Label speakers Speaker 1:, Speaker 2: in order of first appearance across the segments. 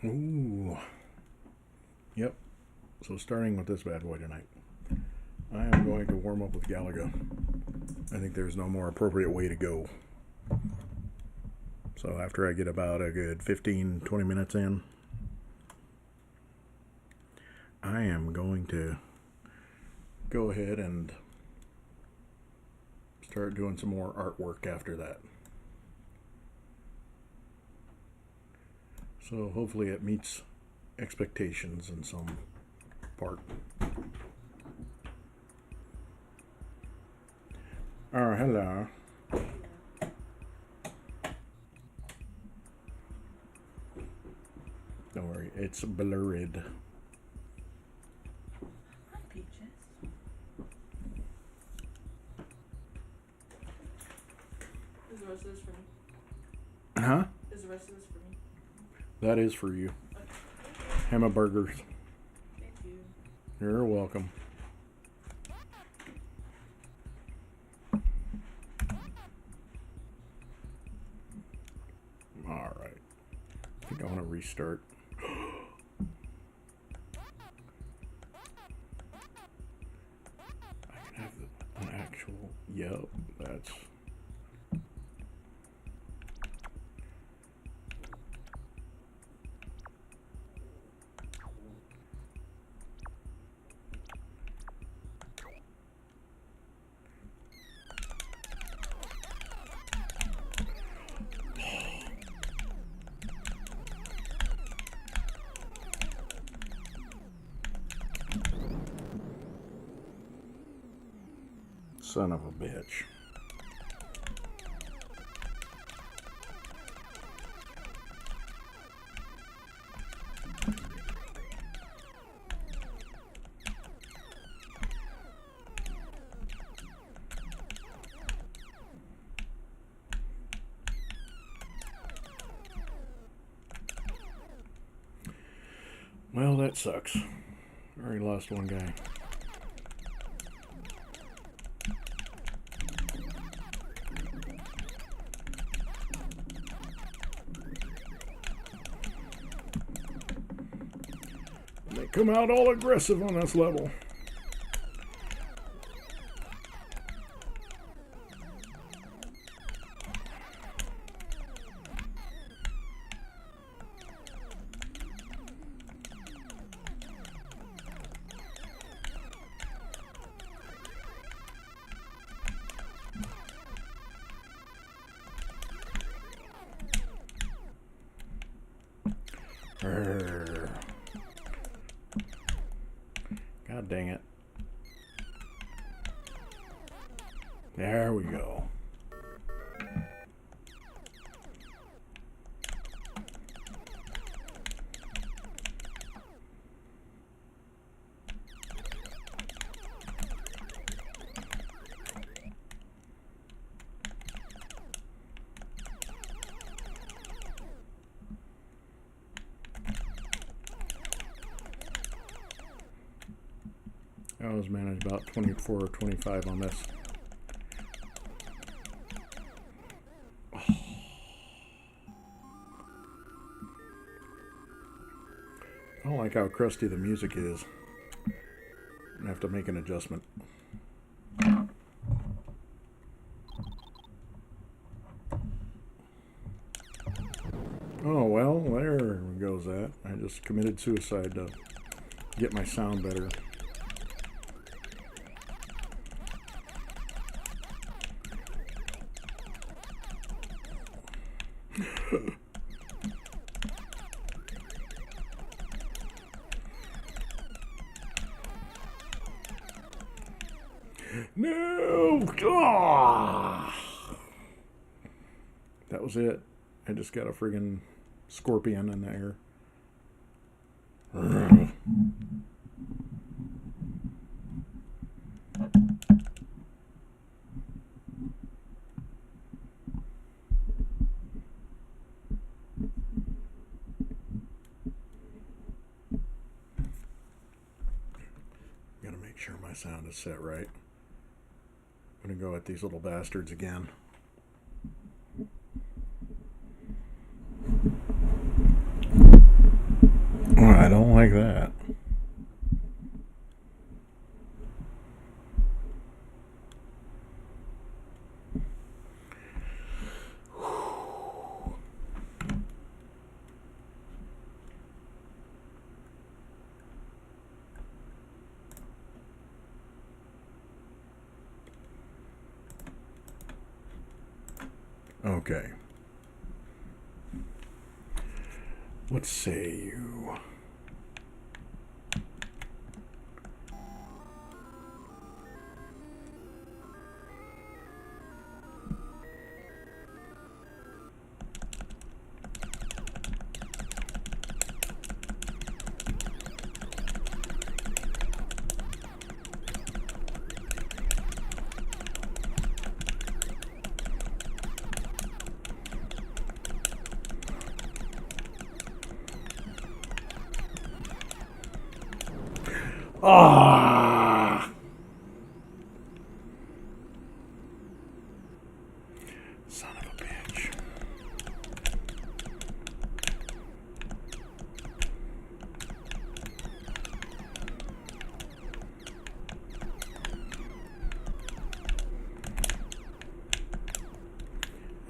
Speaker 1: Ooh. Yep. So starting with this bad boy tonight, I am going to warm up with Galaga. I think there's no more appropriate way to go. So after I get about a good 15-20 minutes in, I am going to go ahead and start doing some more artwork after that. So hopefully it meets expectations in some part. Oh, hello. Don't worry, it's blurred.
Speaker 2: Hi, Peaches. Is the rest of this for me?
Speaker 1: Huh?
Speaker 2: Is the rest of this for me?
Speaker 1: That is for you.
Speaker 2: Okay.
Speaker 1: Hamburgers.
Speaker 2: Thank you.
Speaker 1: You're welcome. All right. I think I want to restart. I can have an actual. Yep, that's. Son of a bitch. Well, that sucks. Already lost one guy. They come out all aggressive on this level. God dang it. There we go. I was managed about 24 or 25 on this. I don't like how crusty the music is. I have to make an adjustment. Oh, well, there goes that. I just committed suicide to get my sound better. No! Ah! That was it. I just got a friggin' scorpion in the air. Gotta make sure my sound is set right. I'm gonna go at these little bastards again. I don't like that. Okay. What say you? Ah! Son of a bitch.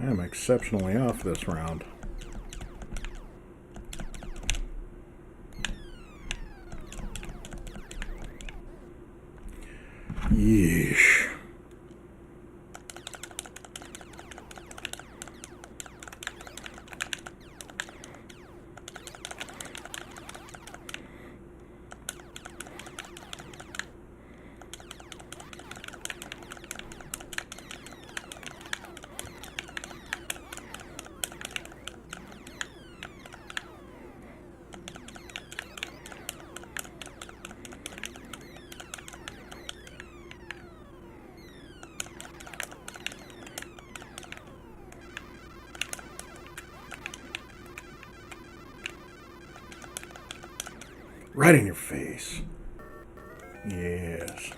Speaker 1: I am exceptionally off this round. Yeesh. Right in your face. Yes.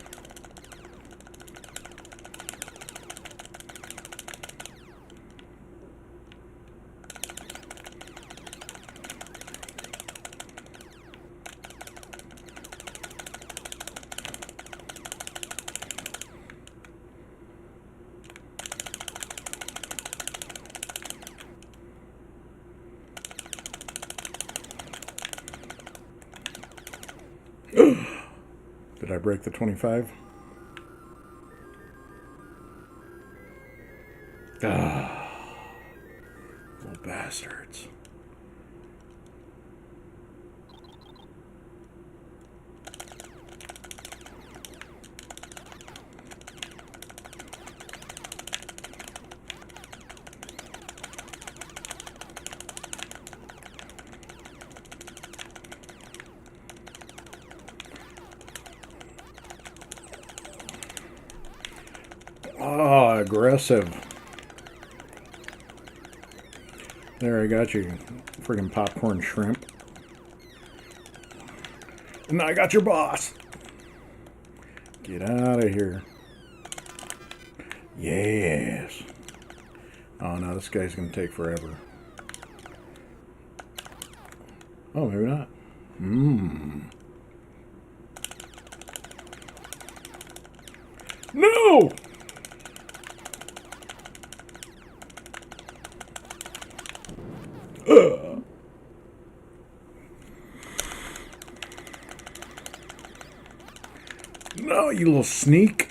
Speaker 1: Did I break the 25? Ah, little bastards. Oh, aggressive. There, I got you, friggin' popcorn shrimp. And I got your boss. Get out of here. Yes. Oh, no, this guy's gonna take forever. Oh, maybe not. No! No, you little sneak.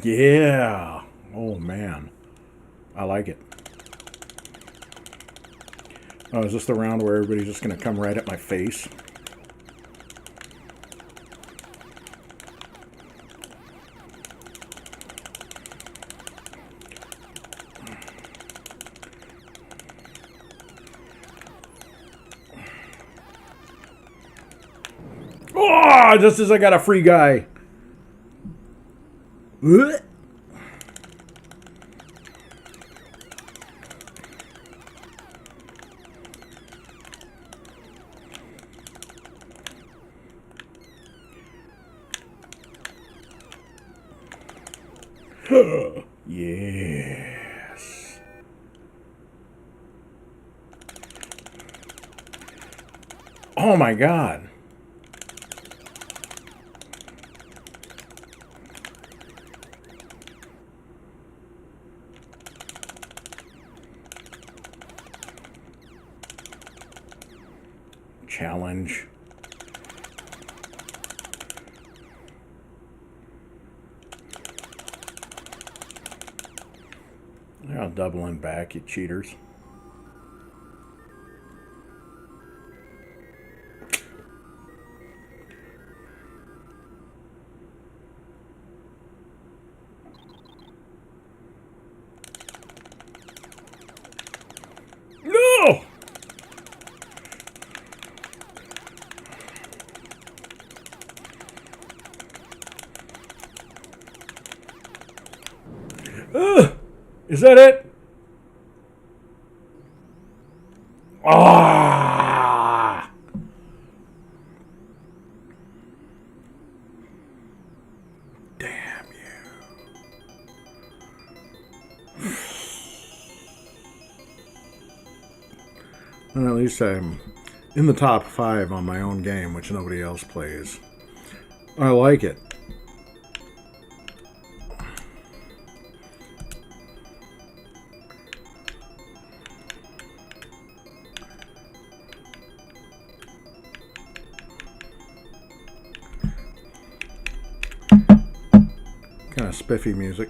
Speaker 1: Yeah. Oh, man. I like it. Oh, is this the round where everybody's just going to come right at my face? Oh, just as I got a free guy. Yes. Oh my God. Challenge. I'll double in back, you cheaters. No! Is that it? Ah! Damn you. Well, at least I'm in the top 5 on my own game, which nobody else plays. I like it. Kind of spiffy music.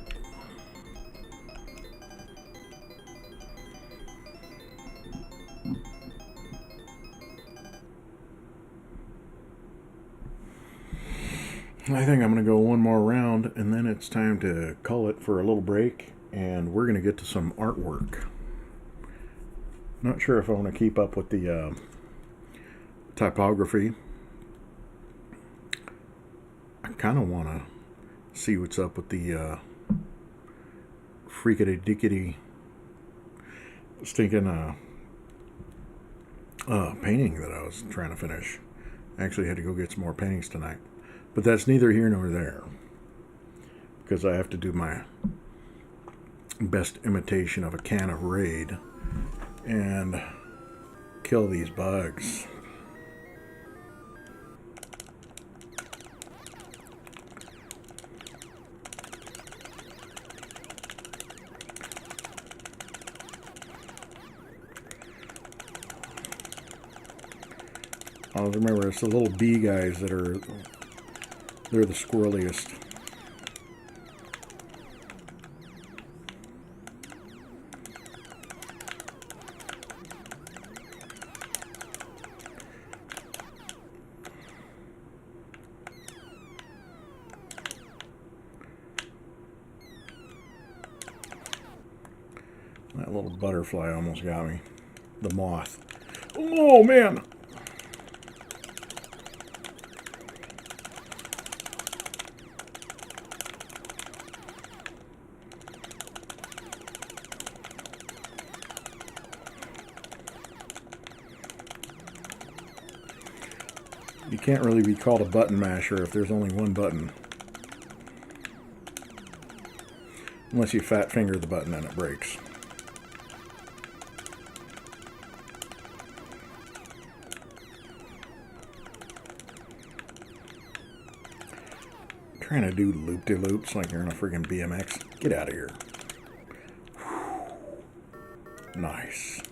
Speaker 1: I think I'm going to go one more round, and then it's time to call it for a little break, and we're going to get to some artwork. Not sure if I want to keep up with the typography. I kind of want to see what's up with the freakity-dickity stinking painting that I was trying to finish. I actually had to go get some more paintings tonight. But that's neither here nor there, because I have to do my best imitation of a can of Raid and kill these bugs. Always remember, it's the little bee guys that are... they're the squirreliest. That little butterfly almost got me. The moth. Oh, man! You can't really be called a button masher if there's only one button. Unless you fat finger the button and it breaks. Trying to do loop-de-loops like you're in a friggin' BMX. Get out of here. Nice.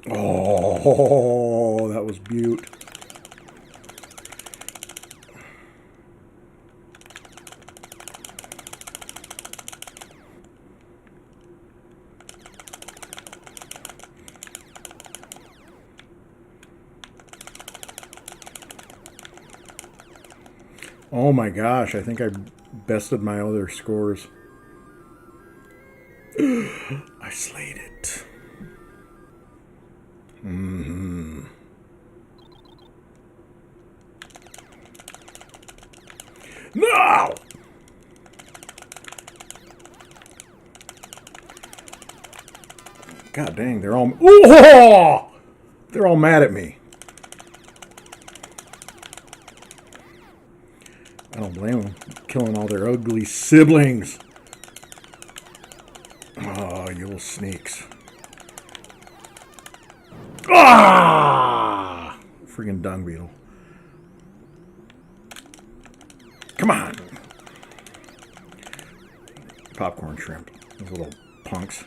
Speaker 1: Oh, that was beaut. Oh my gosh, I think I bested my other scores. I slayed it. No! God dang, they're all... Ooh! They're all mad at me. I don't blame them. Killing all their ugly siblings. Oh, you little sneaks. Ah! Friggin' dung beetle. Come on. Popcorn shrimp. Those little punks.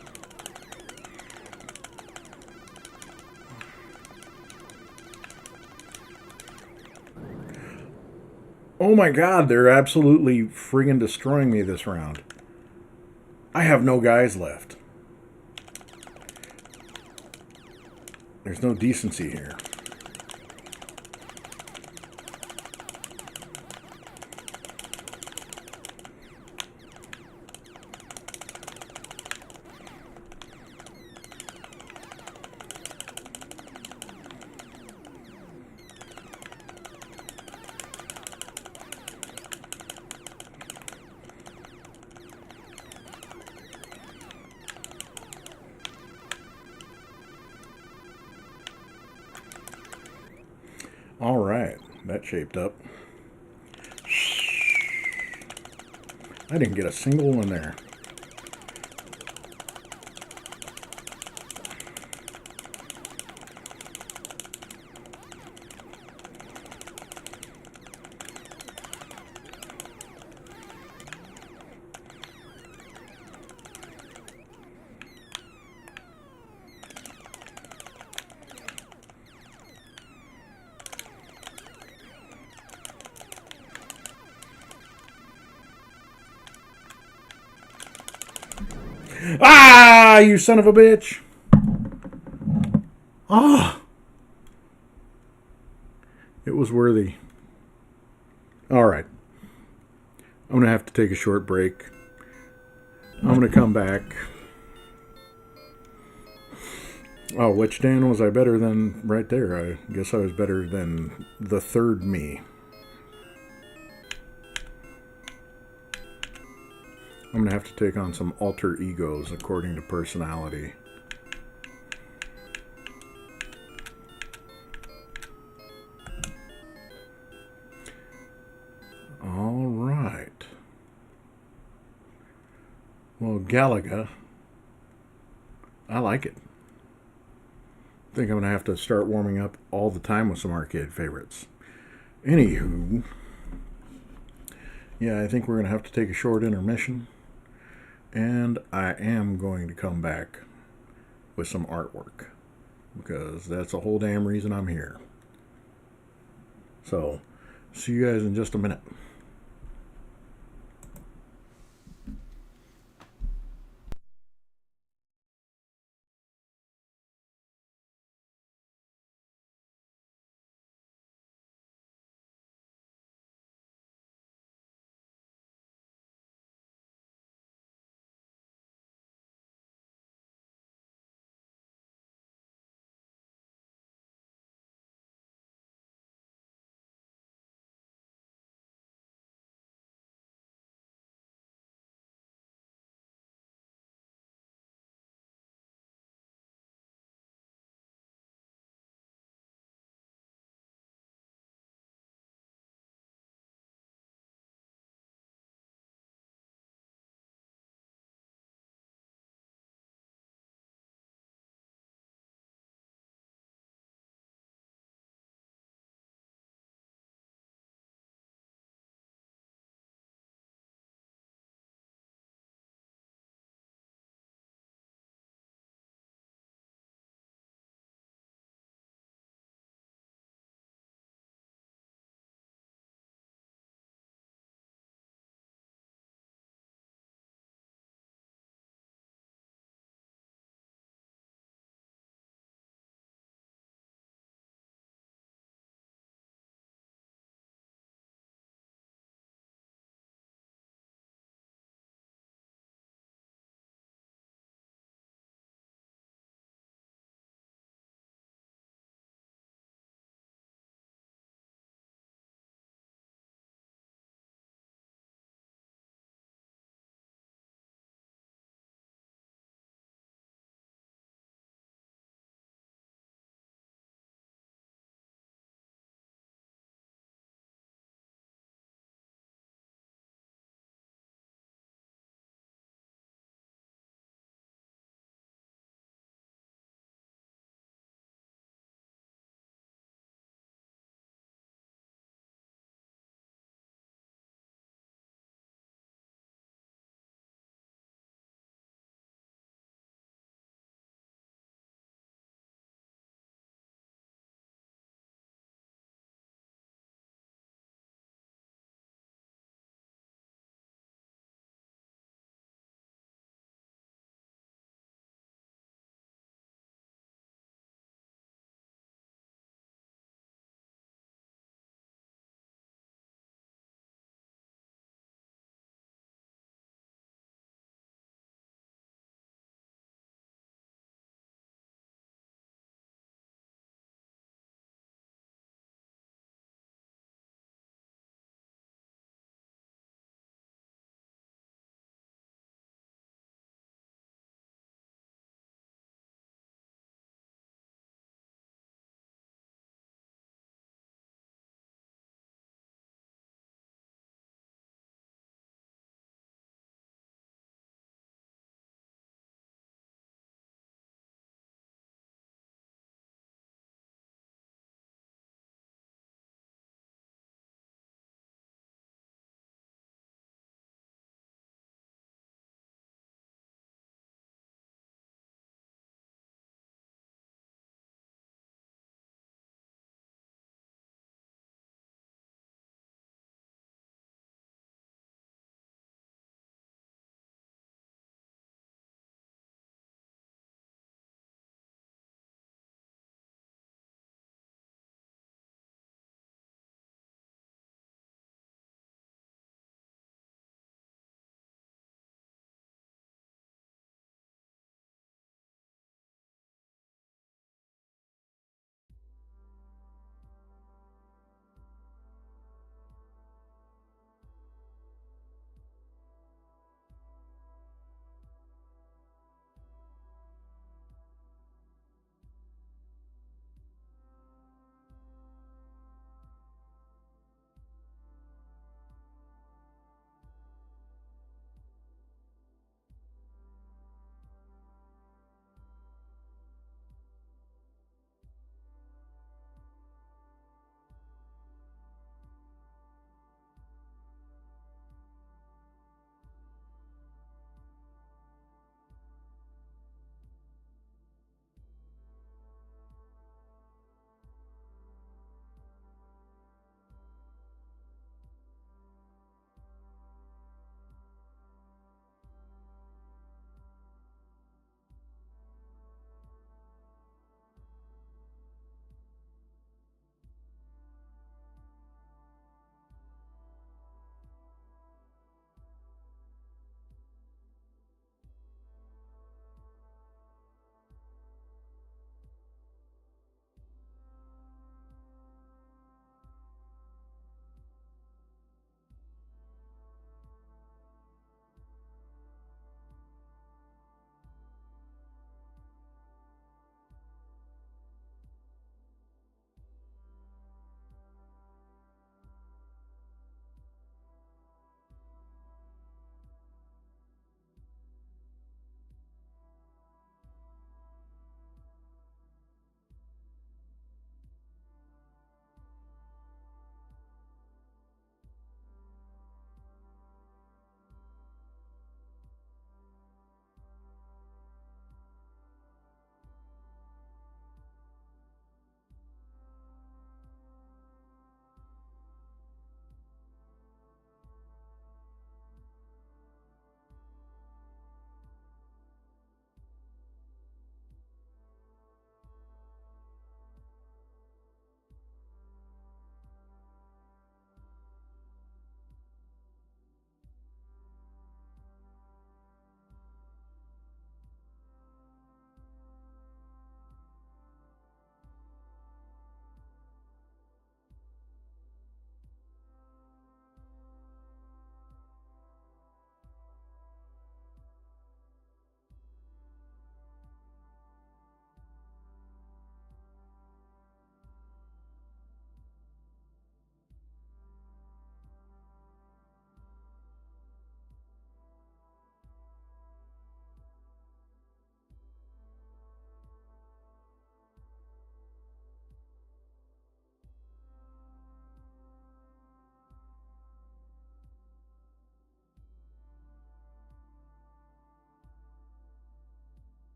Speaker 1: Oh my god, they're absolutely friggin' destroying me this round. I have no guys left. There's no decency here. All right, that shaped up. I didn't get a single one there. Ah, you son of a bitch. Ah. It was worthy. All right. I'm going to have to take a short break. I'm going to come back. Oh, which Dan was I better than right there? I guess I was better than the third me. I'm going to have to take on some alter egos according to personality. All right. Well, Galaga, I like it. I think I'm going to have to start warming up all the time with some arcade favorites. Anywho, yeah, I think we're going to have to take a short intermission. And I am going to come back with some artwork, because that's the whole damn reason I'm here. So, see you guys in just a minute.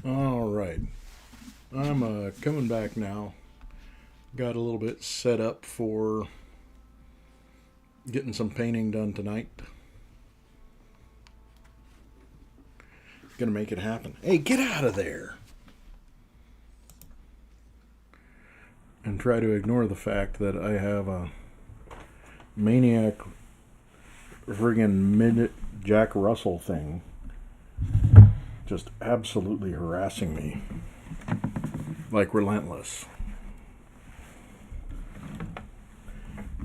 Speaker 1: All right. I'm coming back now. Got a little bit set up for getting some painting done tonight. Gonna make it happen. Hey, get out of there! And try to ignore the fact that I have a maniac friggin' midget Jack Russell thing just absolutely harassing me. Like relentless.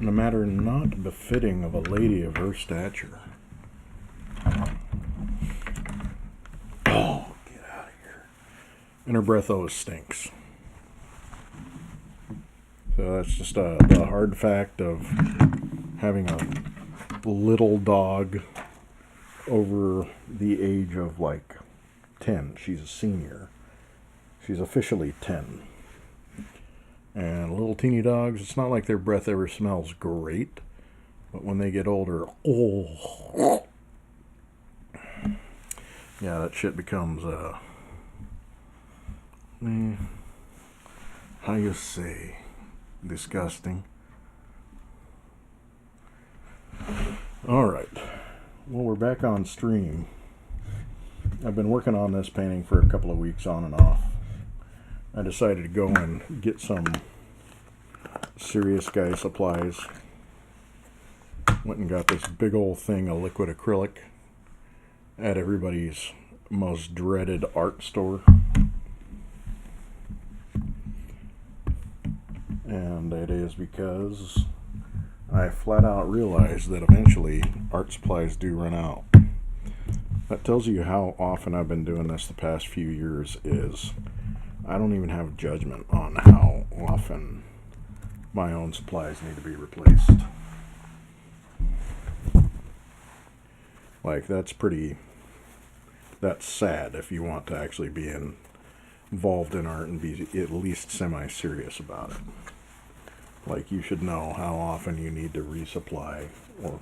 Speaker 1: In a manner not befitting of a lady of her stature. Oh, get out of here. And her breath always stinks. So that's just the hard fact of having a little dog over the age of like 10. She's a senior. She's officially 10. And little teeny dogs, it's not like their breath ever smells great, but when they get older, oh, yeah, that shit becomes, how you say, disgusting. Alright, well, we're back on stream. I've been working on this painting for a couple of weeks on and off. I decided to go and get some serious guy supplies. Went and got this big old thing of liquid acrylic at everybody's most dreaded art store. And it is because I flat out realized that eventually art supplies do run out. That tells you how often I've been doing this the past few years. Is I don't even have judgment on how often my own supplies need to be replaced. Like, that's sad if you want to actually be involved in art and be at least semi-serious about it. Like, you should know how often you need to resupply or,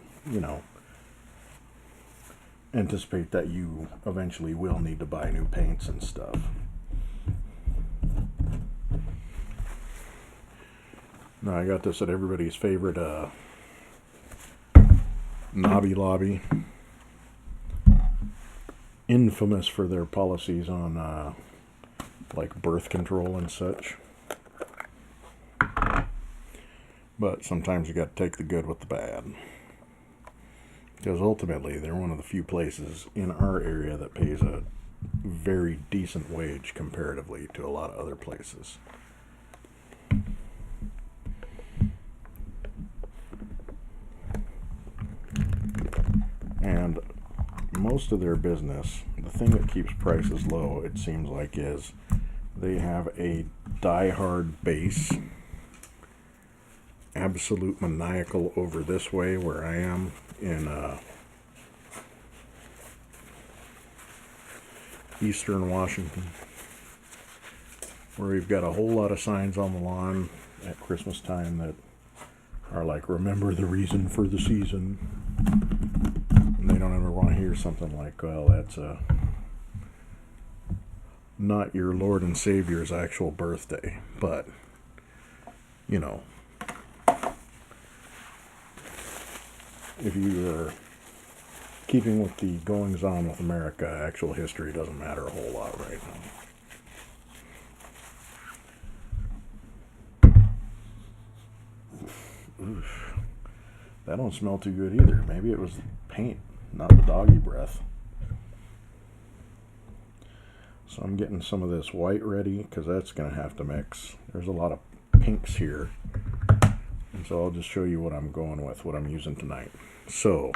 Speaker 1: anticipate that you eventually will need to buy new paints and stuff. Now, I got this at everybody's favorite Hobby Lobby. Infamous for their policies on like birth control and such. But sometimes you got to take the good with the bad. Because ultimately, they're one of the few places in our area that pays a very decent wage comparatively to a lot of other places. And most of their business, the thing that keeps prices low, it seems like, is they have a die-hard base. Absolute maniacal over this way where I am in eastern Washington, where we've got a whole lot of signs on the lawn at Christmas time that are like, remember the reason for the season. And they don't ever want to hear something like, well, that's not your Lord and Savior's actual birthday, but if you are keeping with the goings on with America, actual history doesn't matter a whole lot right now. Oof. That don't smell too good either. Maybe it was the paint, not the doggy breath. So I'm getting some of this white ready because that's going to have to mix. There's a lot of pinks here. And so I'll just show you what I'm going with, what I'm using tonight. So,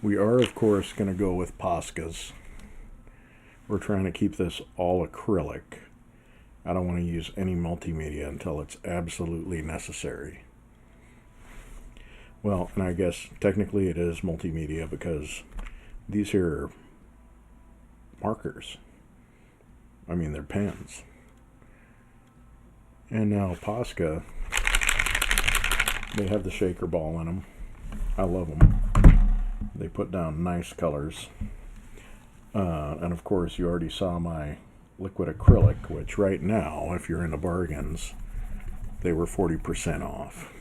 Speaker 1: we are, of course, going to go with Poscas. We're trying to keep this all acrylic. I don't want to use any multimedia until it's absolutely necessary. Well, and I guess technically it is multimedia because these here are markers. I mean, they're pens. And now Posca, they have the shaker ball in them. I love them. They put down nice colors. And of course, you already saw my liquid acrylic, which right now, if you're into bargains, they were 40% off.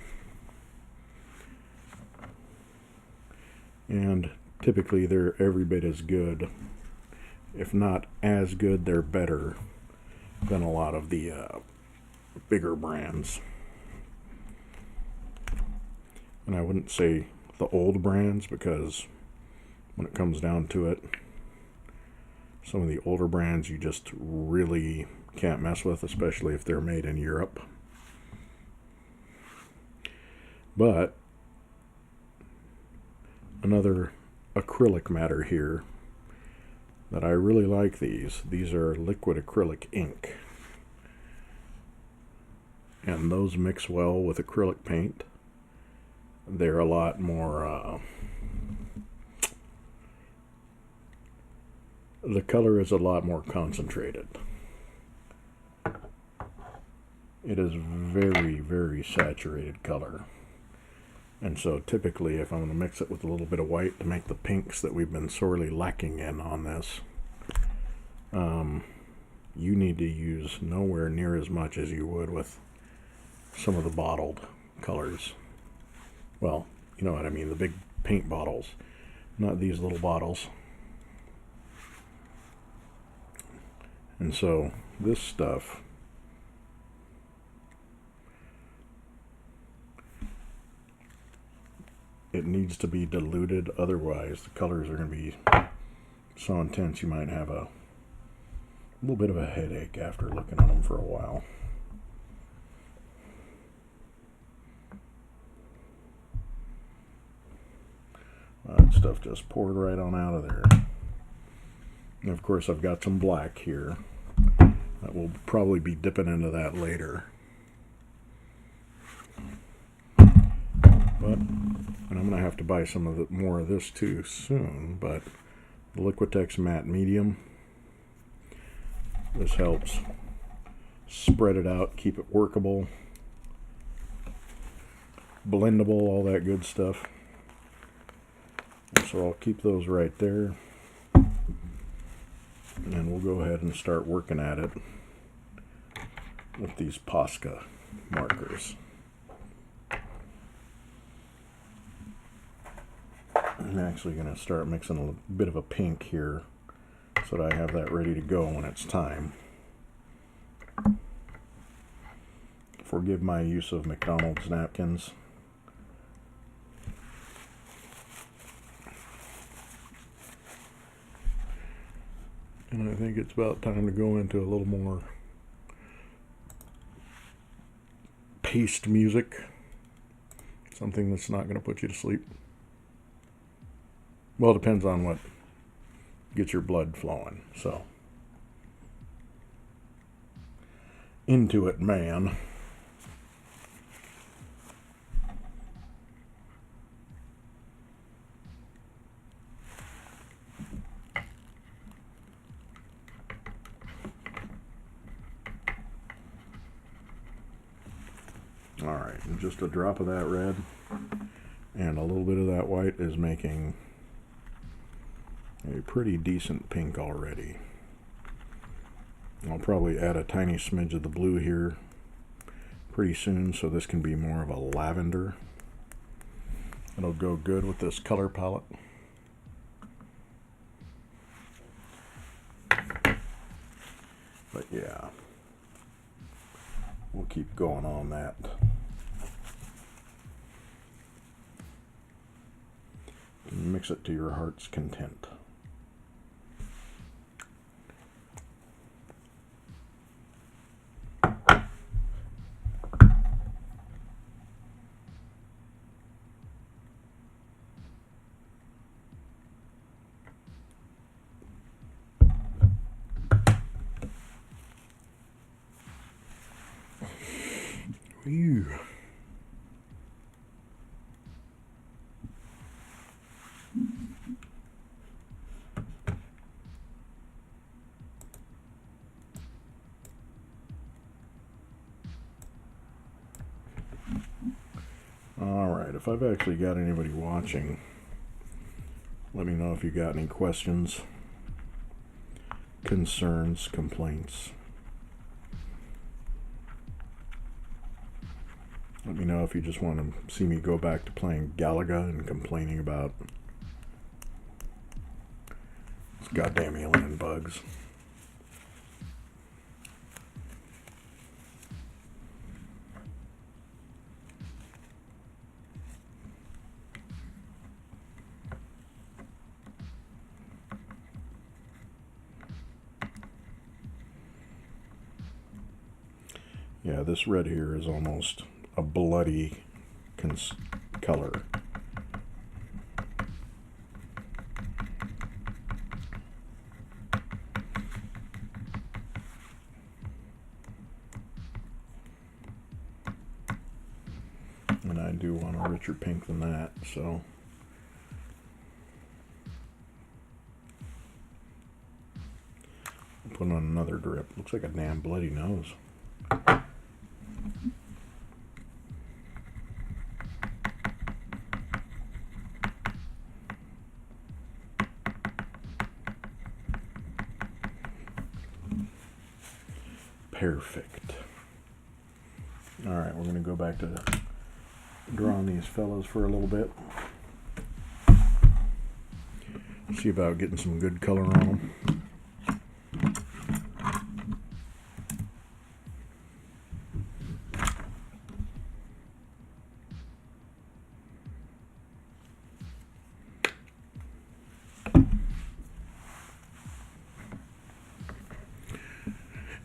Speaker 1: And typically they're every bit as good, if not as good, they're better than a lot of the bigger brands. And I wouldn't say the old brands, because when it comes down to it, some of the older brands you just really can't mess with, especially if they're made in Europe. But another acrylic matter here that I really like, these are liquid acrylic ink, and those mix well with acrylic paint. They're a lot more the color is a lot more concentrated. It is very, very saturated color. And so typically, if I'm going to mix it with a little bit of white to make the pinks that we've been sorely lacking in on this, you need to use nowhere near as much as you would with some of the bottled colors. Well, you know what I mean, the big paint bottles, not these little bottles. And so this stuff, it needs to be diluted, otherwise the colors are going to be so intense you might have a little bit of a headache after looking at them for a while. That stuff just poured right on out of there. And of course I've got some black here that will probably be dipping into that later. But, and I'm going to have to buy some of the more of this too soon, but the Liquitex Matte Medium, this helps spread it out, keep it workable, blendable, all that good stuff. So I'll keep those right there, and we'll go ahead and start working at it with these Posca markers. I'm actually going to start mixing a bit of a pink here so that I have that ready to go when it's time. Forgive my use of McDonald's napkins. And I think it's about time to go into a little more paste music. Something that's not going to put you to sleep. Well, it depends on what gets your blood flowing. So, into it, man. Alright, and just a drop of that red and a little bit of that white is making a pretty decent pink already. I'll probably add a tiny smidge of the blue here pretty soon, so this can be more of a lavender. It'll go good with this color palette. But yeah, we'll keep going on that. Mix it to your heart's content. Whew. Alright, if I've actually got anybody watching, let me know if you got any questions. concerns, complaints. Let me know if you just want to see me go back to playing Galaga and complaining about these goddamn alien bugs. Yeah, this red here is almost a bloody color. And I do want a richer pink than that, so I'll put on another drip. Looks like a damn bloody nose. Perfect. Alright, we're going to go back to drawing these fellows for a little bit. See about getting some good color on them.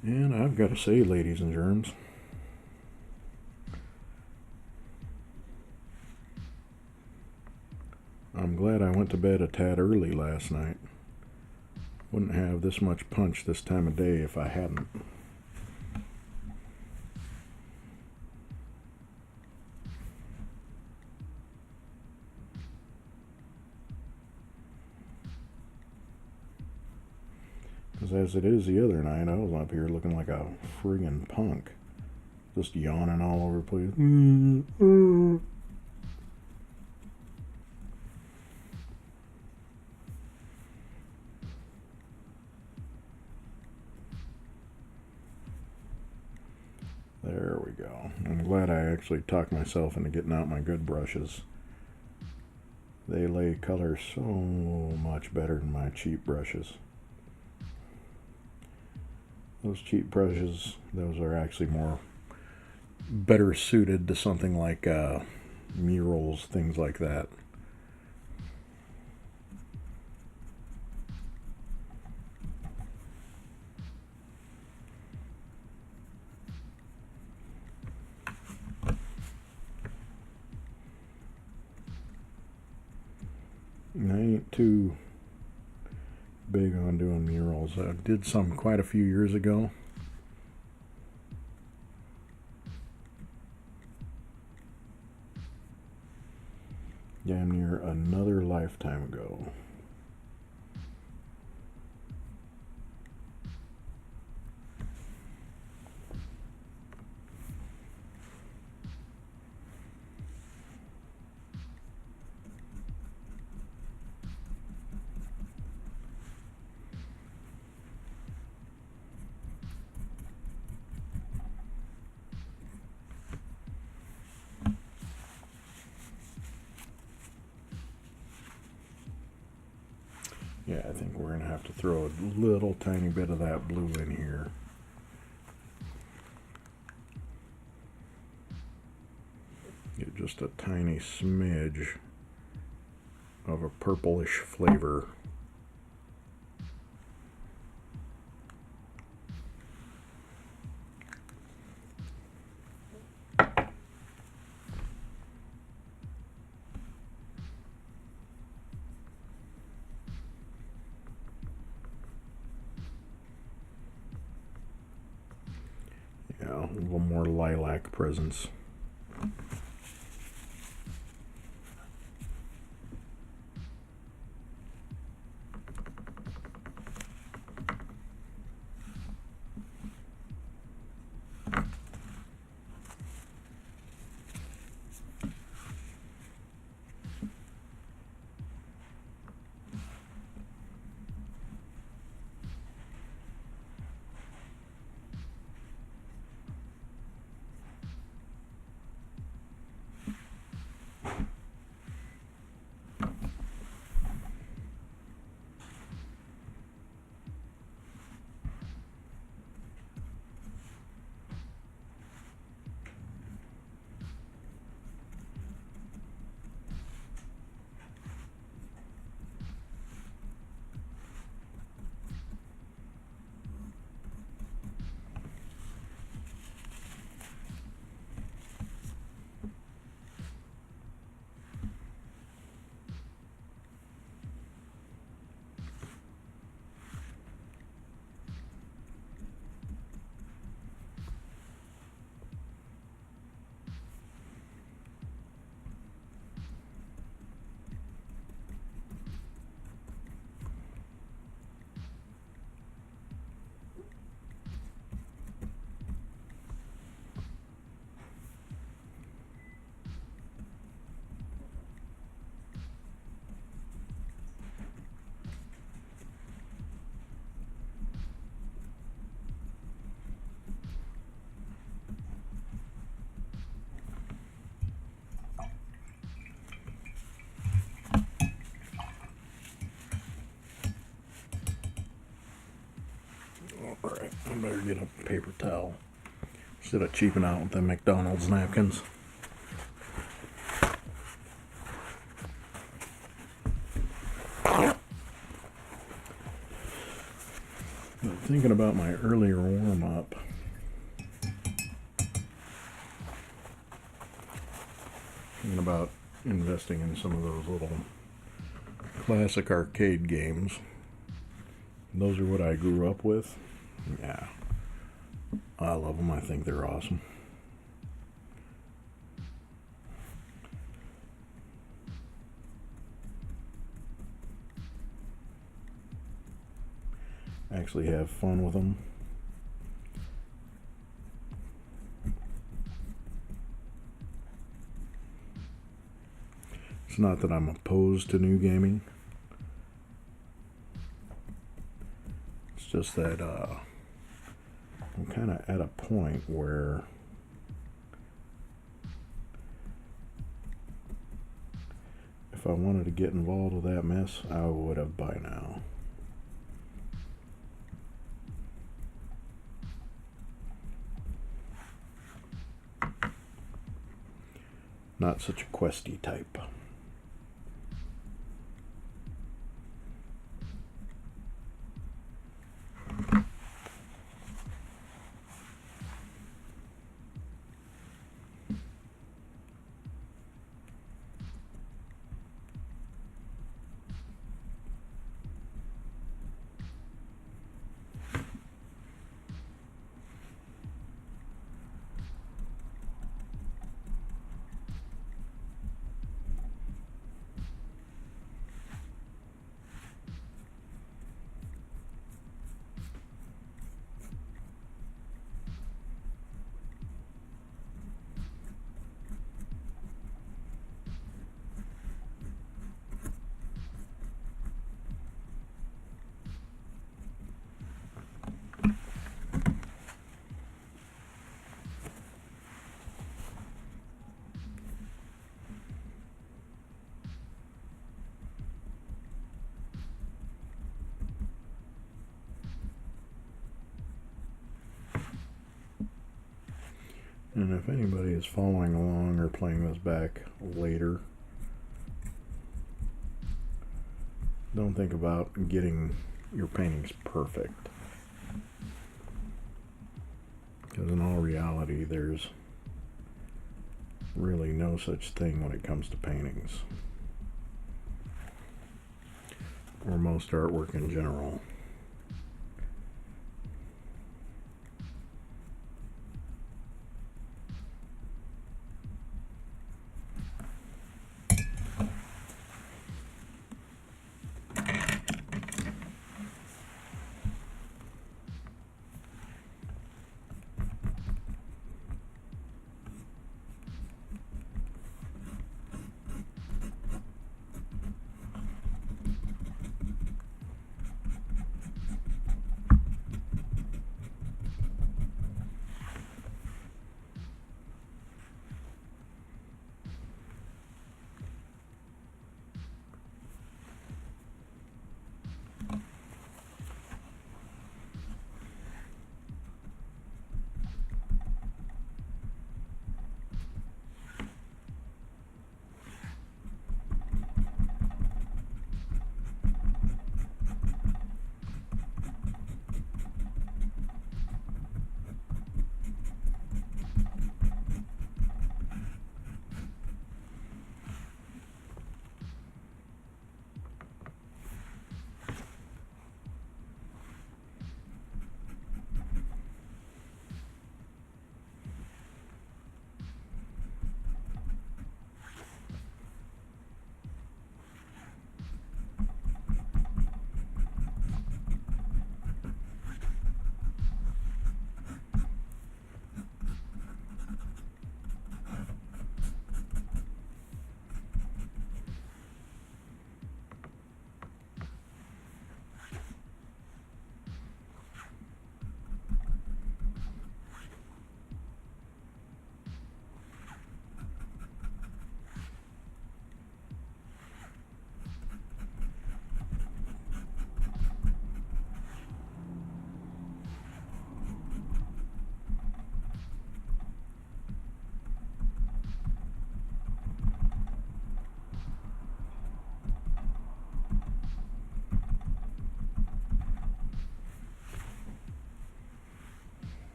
Speaker 1: And I've got to say, ladies and germs, I'm glad I went to bed a tad early last night. Wouldn't have this much punch this time of day if I hadn't. Because as it is the other night, I was up here looking like a friggin' punk. Just yawning all over the place. There we go. I'm glad I actually talked myself into getting out my good brushes. They lay color so much better than my cheap brushes. Those cheap brushes, those are actually better suited to something like murals, things like that. I ain't too big on doing murals. I did some quite a few years ago. Damn near another lifetime ago. Yeah, I think we're going to have to throw a little tiny bit of that blue in here. Get just a tiny smidge of a purplish flavor. Yeah, a little more lilac presence. better get a paper towel instead of cheaping out with the McDonald's napkins. But thinking about my earlier warm-up, thinking about investing in some of those little classic arcade games. Those are what I grew up with. Yeah, I love them. I think they're awesome. Actually have fun with them. It's not that I'm opposed to new gaming. It's just that I'm kind of at a point where if I wanted to get involved with that mess, I would have by now. Not such a questy type. And if anybody is following along or playing this back later, don't think about getting your paintings perfect. Because in all reality, there's really no such thing when it comes to paintings. Or most artwork in general.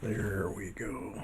Speaker 1: There we go.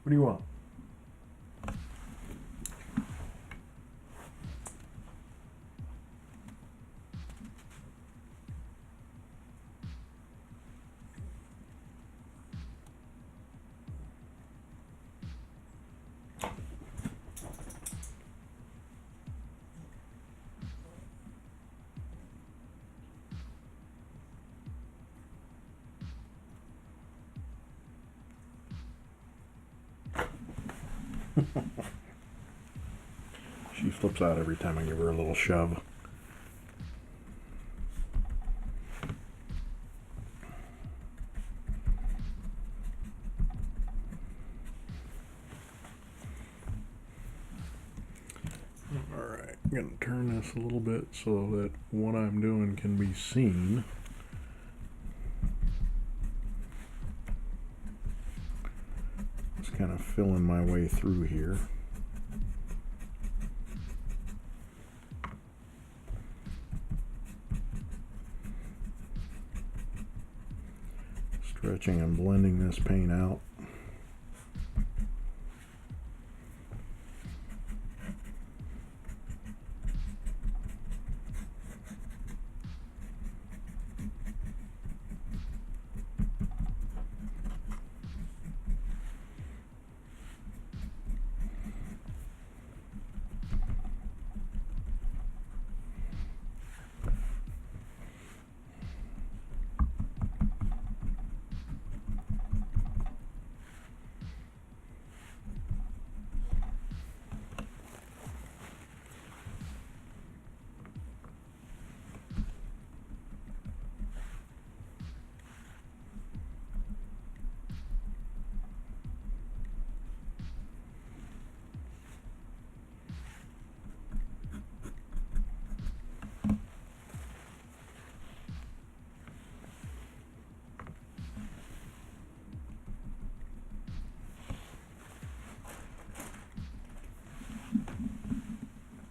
Speaker 1: What do you want? She flips out every time I give her a little shove. Alright, I'm going to turn this a little bit so that what I'm doing can be seen. Just kind of filling my way through here. Stretching and blending this paint out.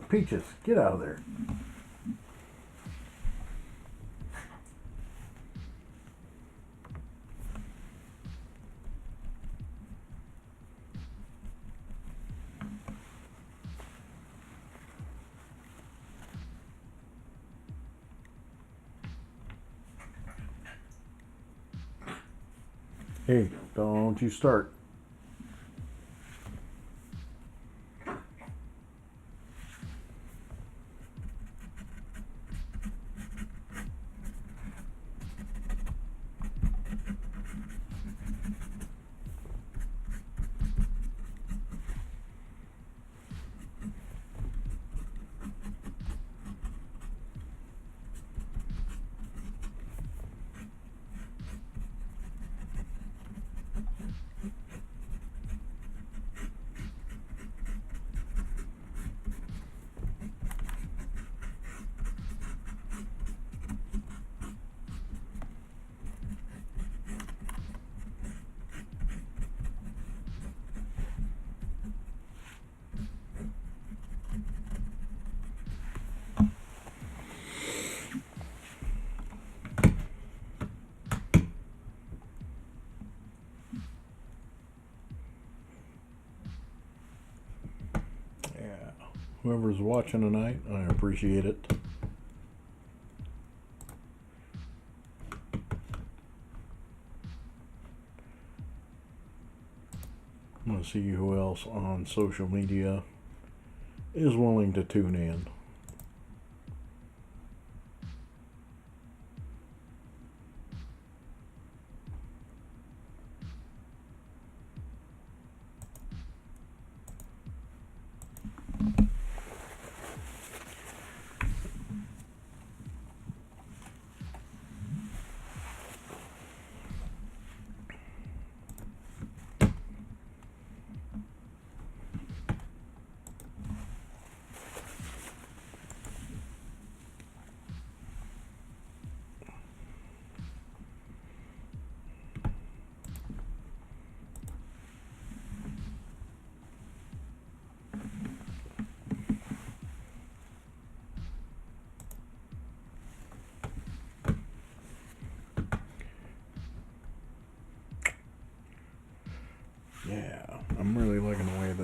Speaker 1: Peaches, get out of there. Hey, don't you start. Whoever's watching tonight, I appreciate it. I'm going to see who else on social media is willing to tune in.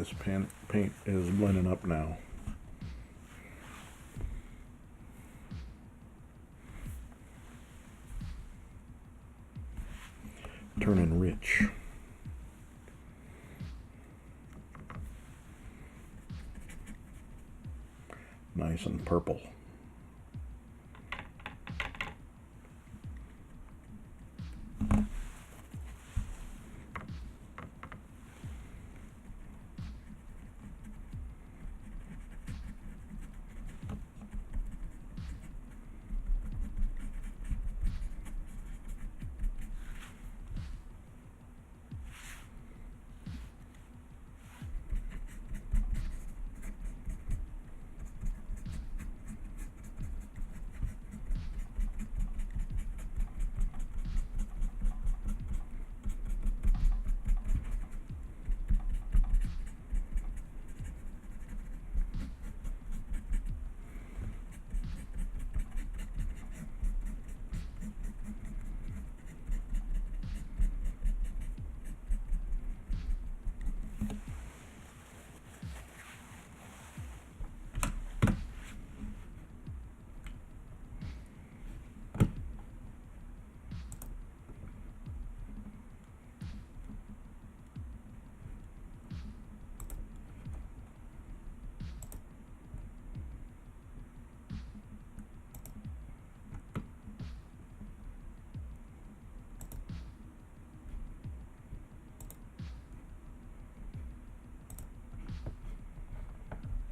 Speaker 1: this paint is blending up now. Turning rich. Nice and purple.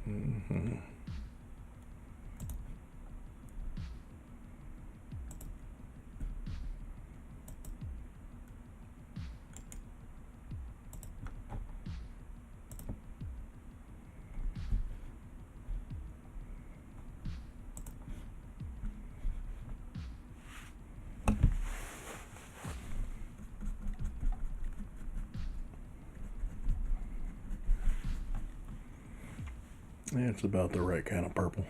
Speaker 1: Mm-hmm. Yeah, it's about the right kind of purple.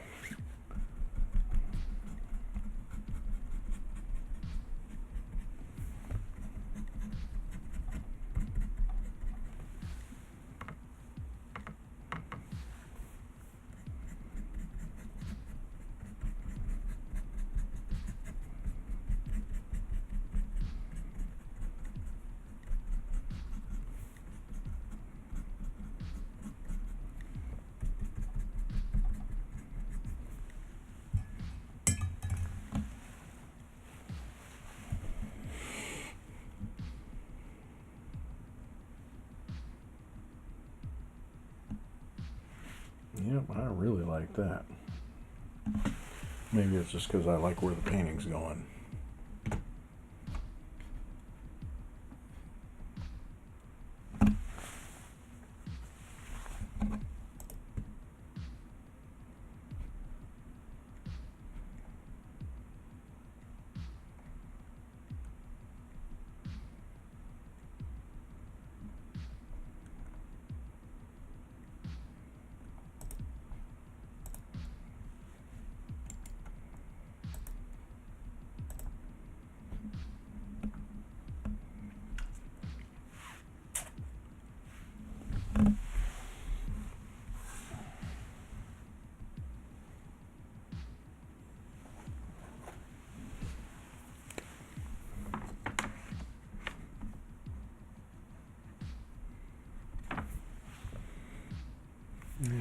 Speaker 1: Yep, I really like that. Maybe it's just because I like where the painting's going.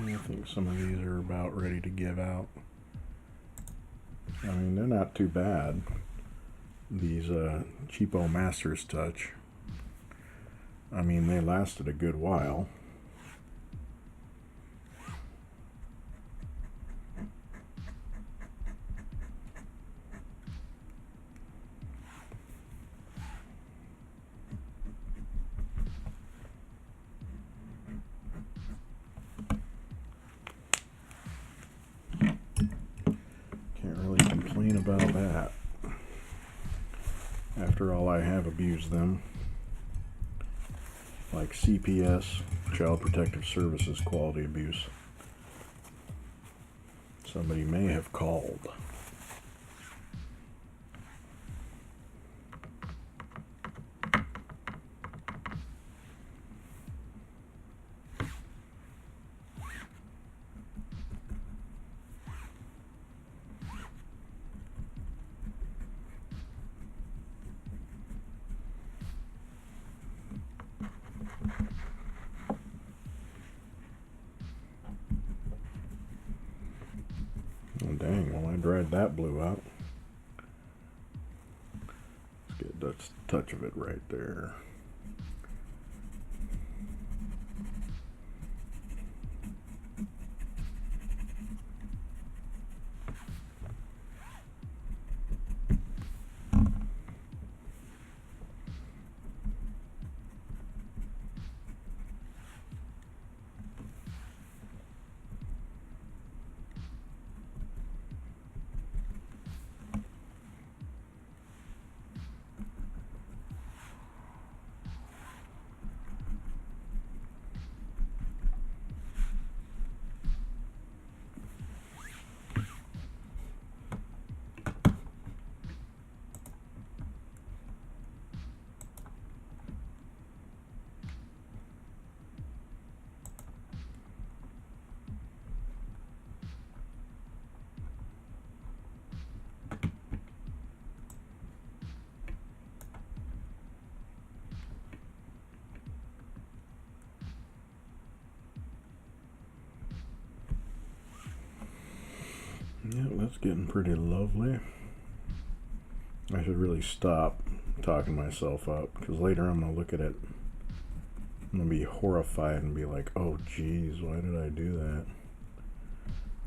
Speaker 1: I think some of these are about ready to give out. I mean, they're not too bad. These cheapo Master's Touch. I mean, they lasted a good while. Can't really complain about that. After all, I have abused them. Like CPS, Child Protective Services quality abuse. Somebody may have called. dried that blue out. Let's get a touch of it right there. Yeah, that's getting pretty lovely. I should really stop talking myself up, because later I'm going to look at it, I'm going to be horrified and be like, oh geez, why did I do that?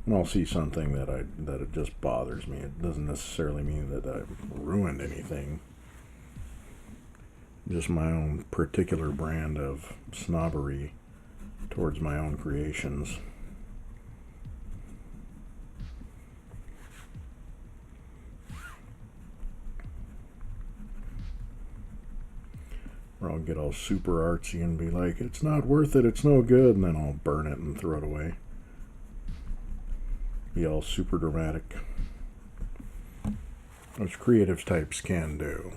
Speaker 1: And I'll see something that it just bothers me. It doesn't necessarily mean that I've ruined anything. Just my own particular brand of snobbery towards my own creations. Or I'll get all super artsy and be like, it's not worth it, it's no good, and then I'll burn it and throw it away. Be all super dramatic. Which creative types can do.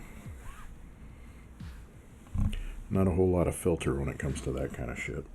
Speaker 1: Not a whole lot of filter when it comes to that kind of shit.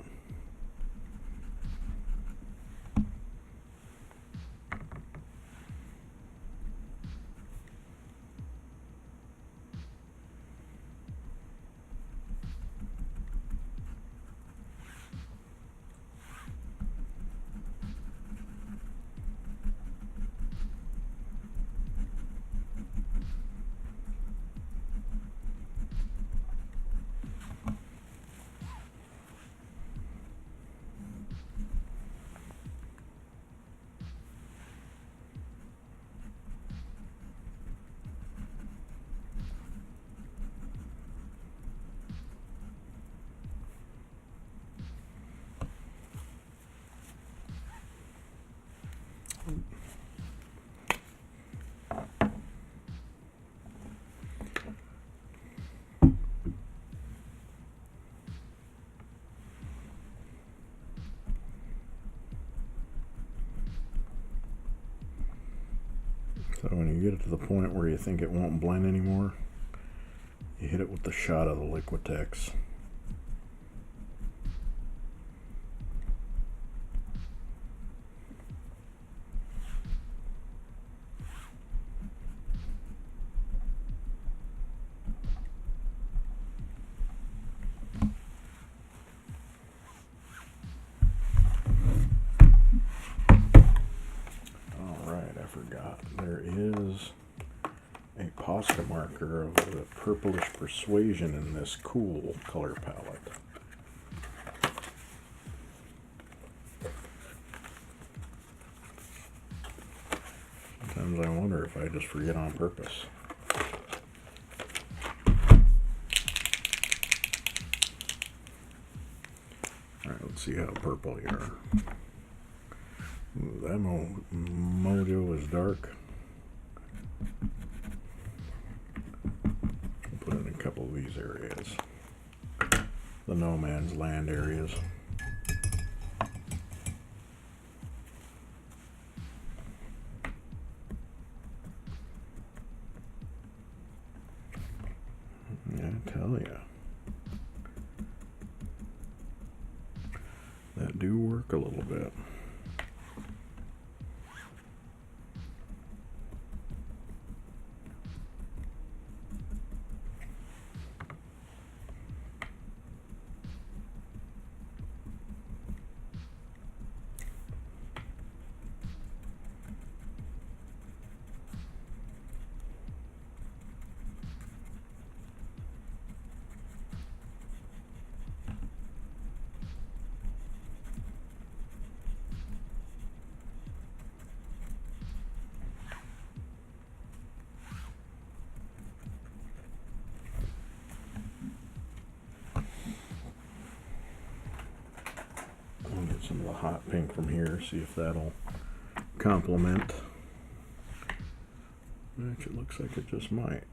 Speaker 1: So when you get it to the point where you think it won't blend anymore, you hit it with the shot of the Liquitex. There is a Posca marker of the Purplish Persuasion in this cool color palette. Sometimes I wonder if I just forget on purpose. Alright, let's see how purple you are. Ooh, that mojo is dark. I'll put in a couple of these areas. The no man's land areas. Yeah, I tell ya. That do work a little bit. some of the hot pink from here, see if that'll complement. Which it looks like it just might.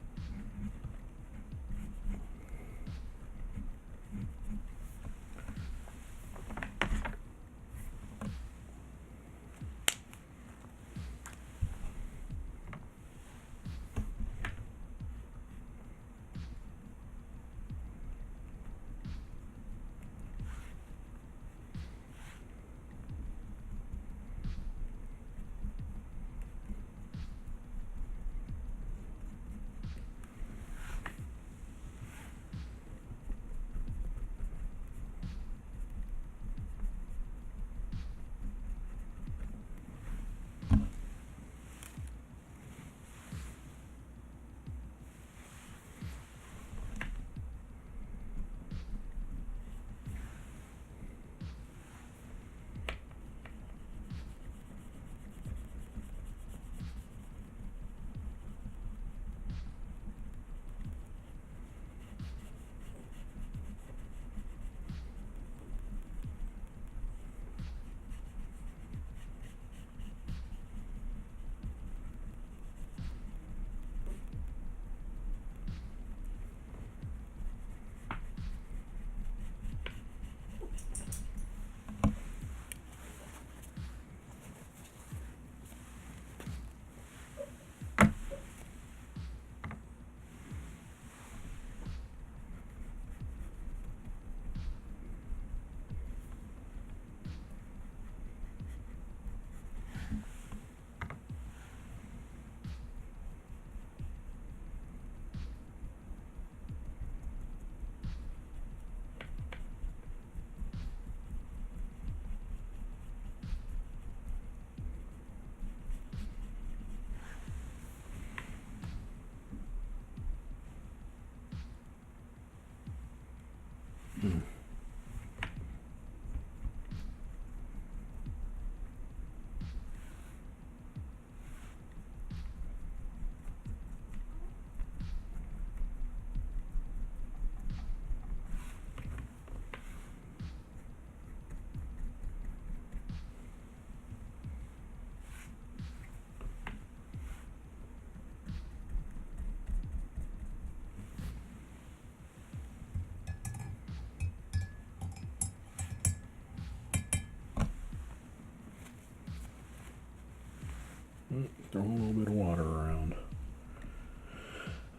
Speaker 1: Throwing a little bit of water around.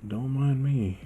Speaker 1: Don't mind me.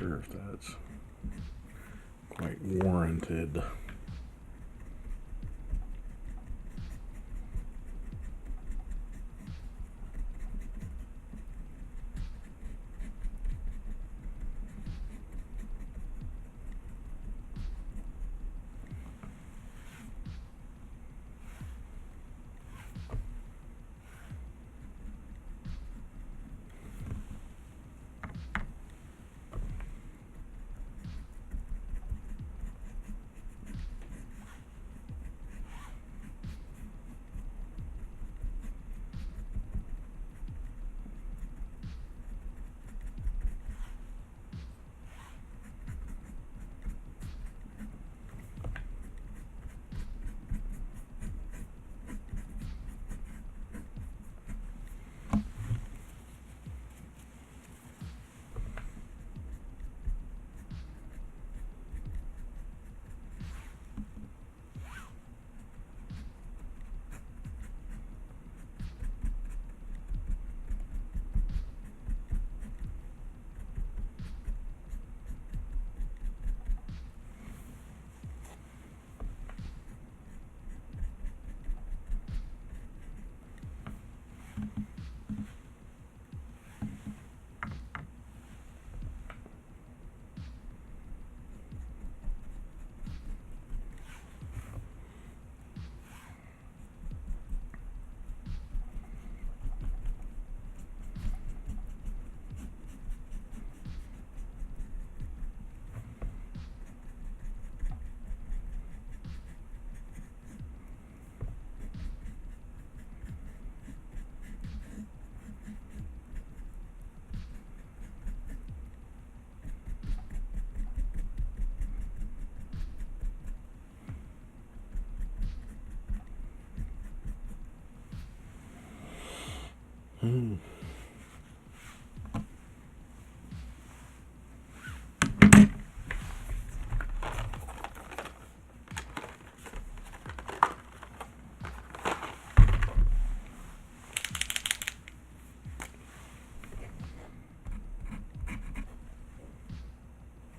Speaker 1: sure if that's quite warranted.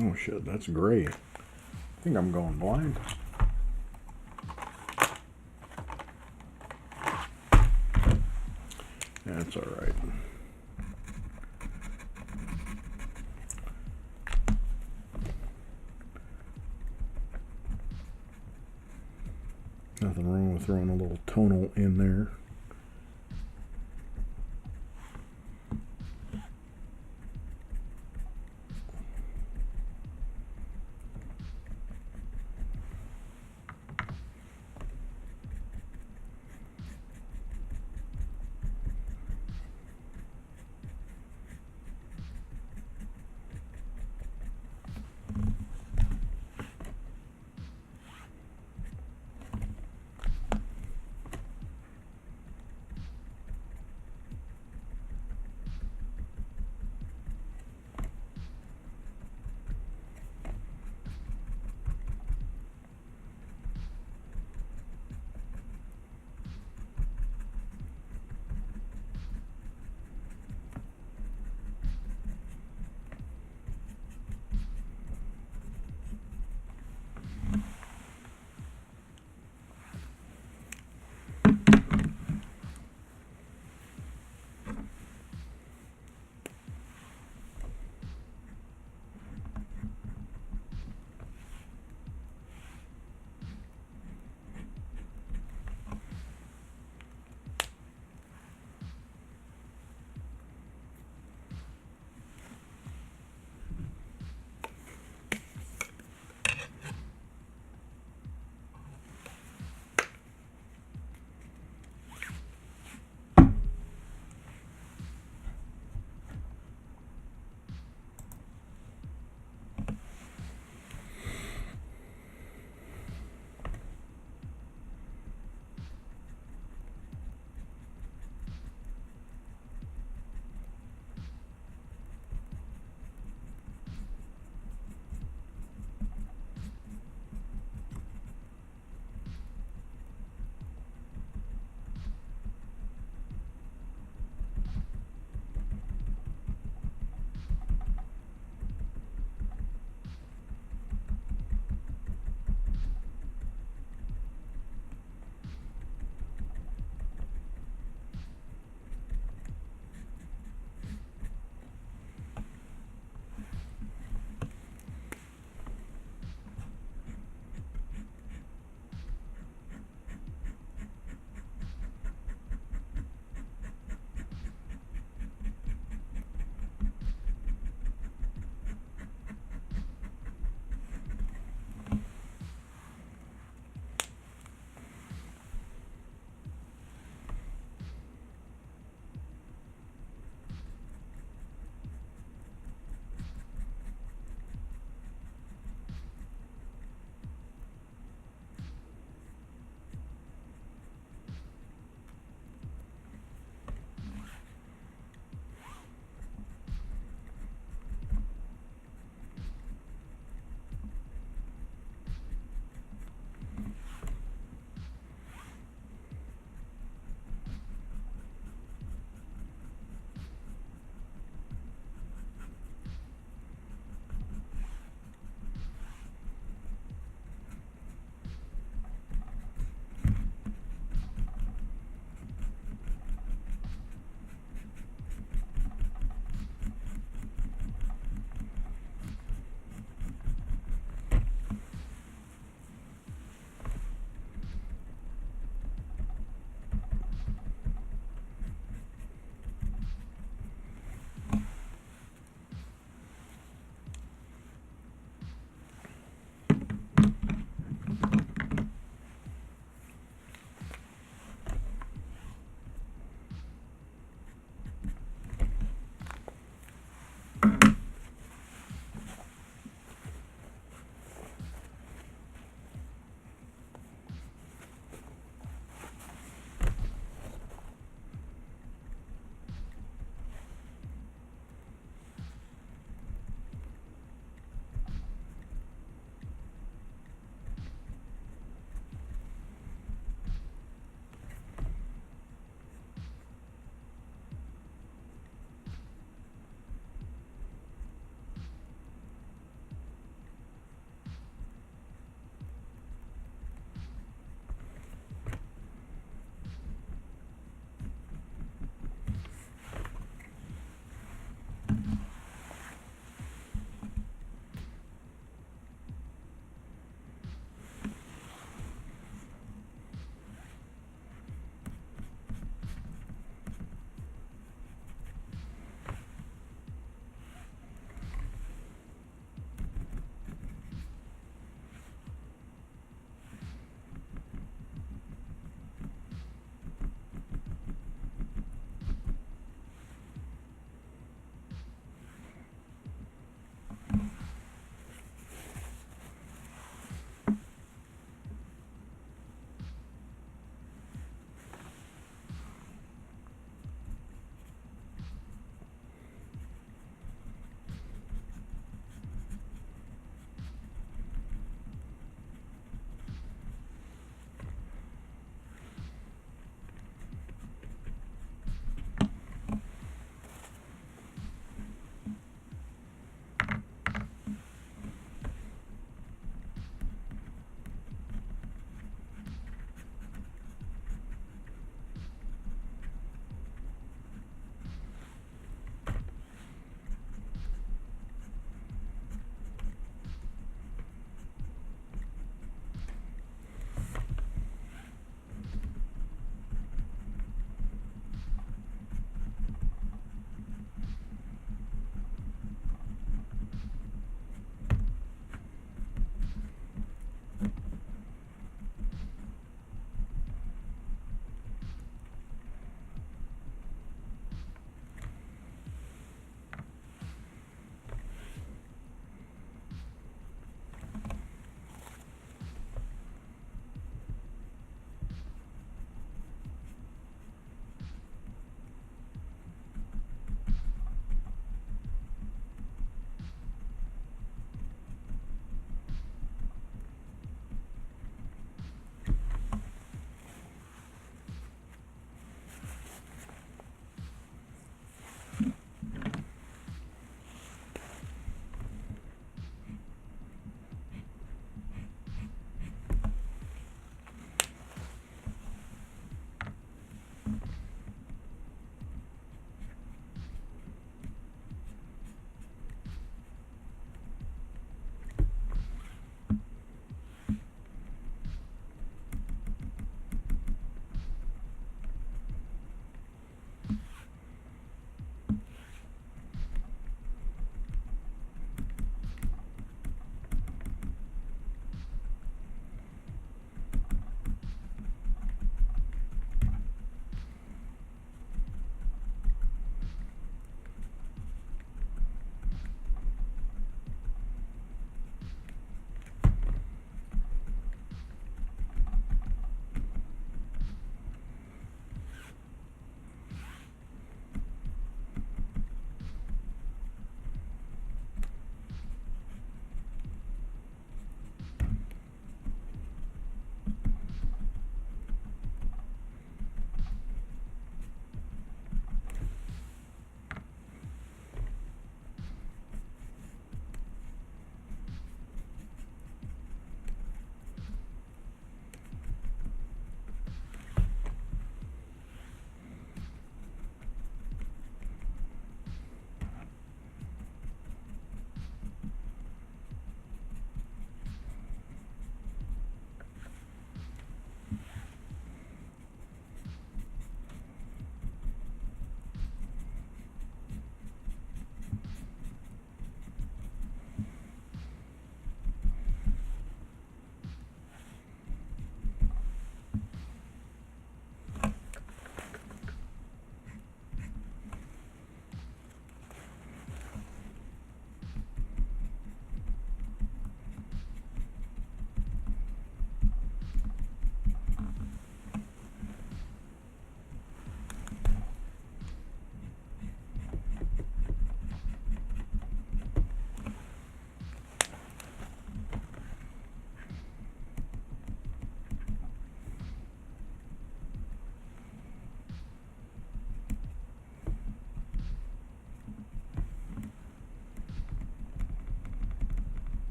Speaker 1: Oh shit, that's gray. I think I'm going blind. That's alright. Nothing wrong with throwing a little tonal in there.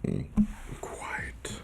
Speaker 1: Quiet.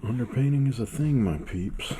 Speaker 1: Underpainting is a thing, my peeps.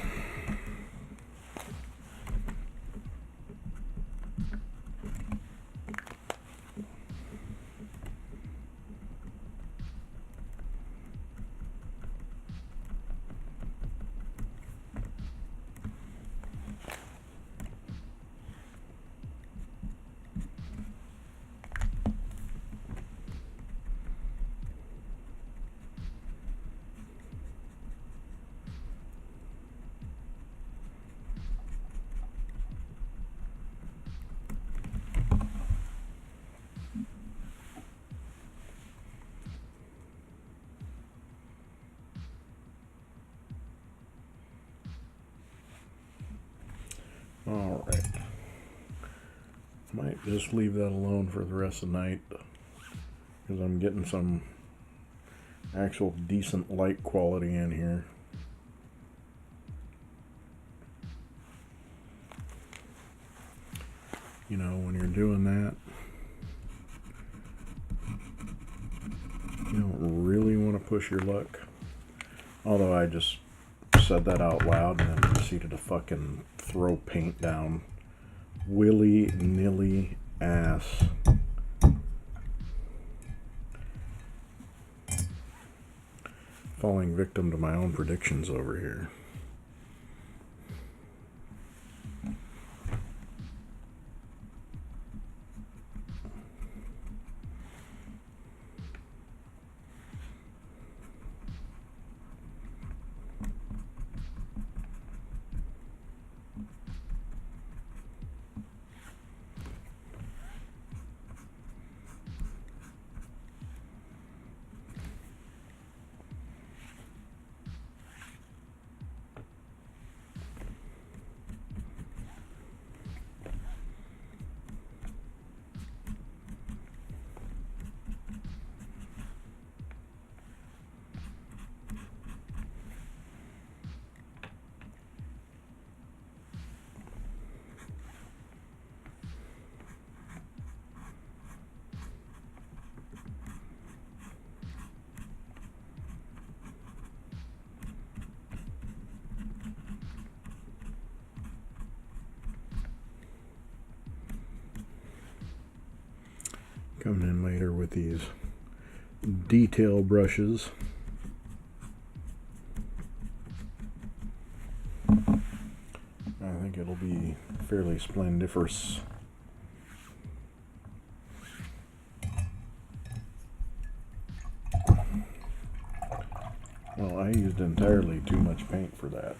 Speaker 1: Alright. Might just leave that alone for the rest of the night, because I'm getting some actual decent light quality in here. You know, when you're doing that, you don't really want to push your luck. Although I just said that out loud and then proceeded to fucking throw paint down willy-nilly ass. Falling victim to my own predictions over here. Coming in later with these detail brushes. I think it'll be fairly splendiferous. Well, I used entirely too much paint for that.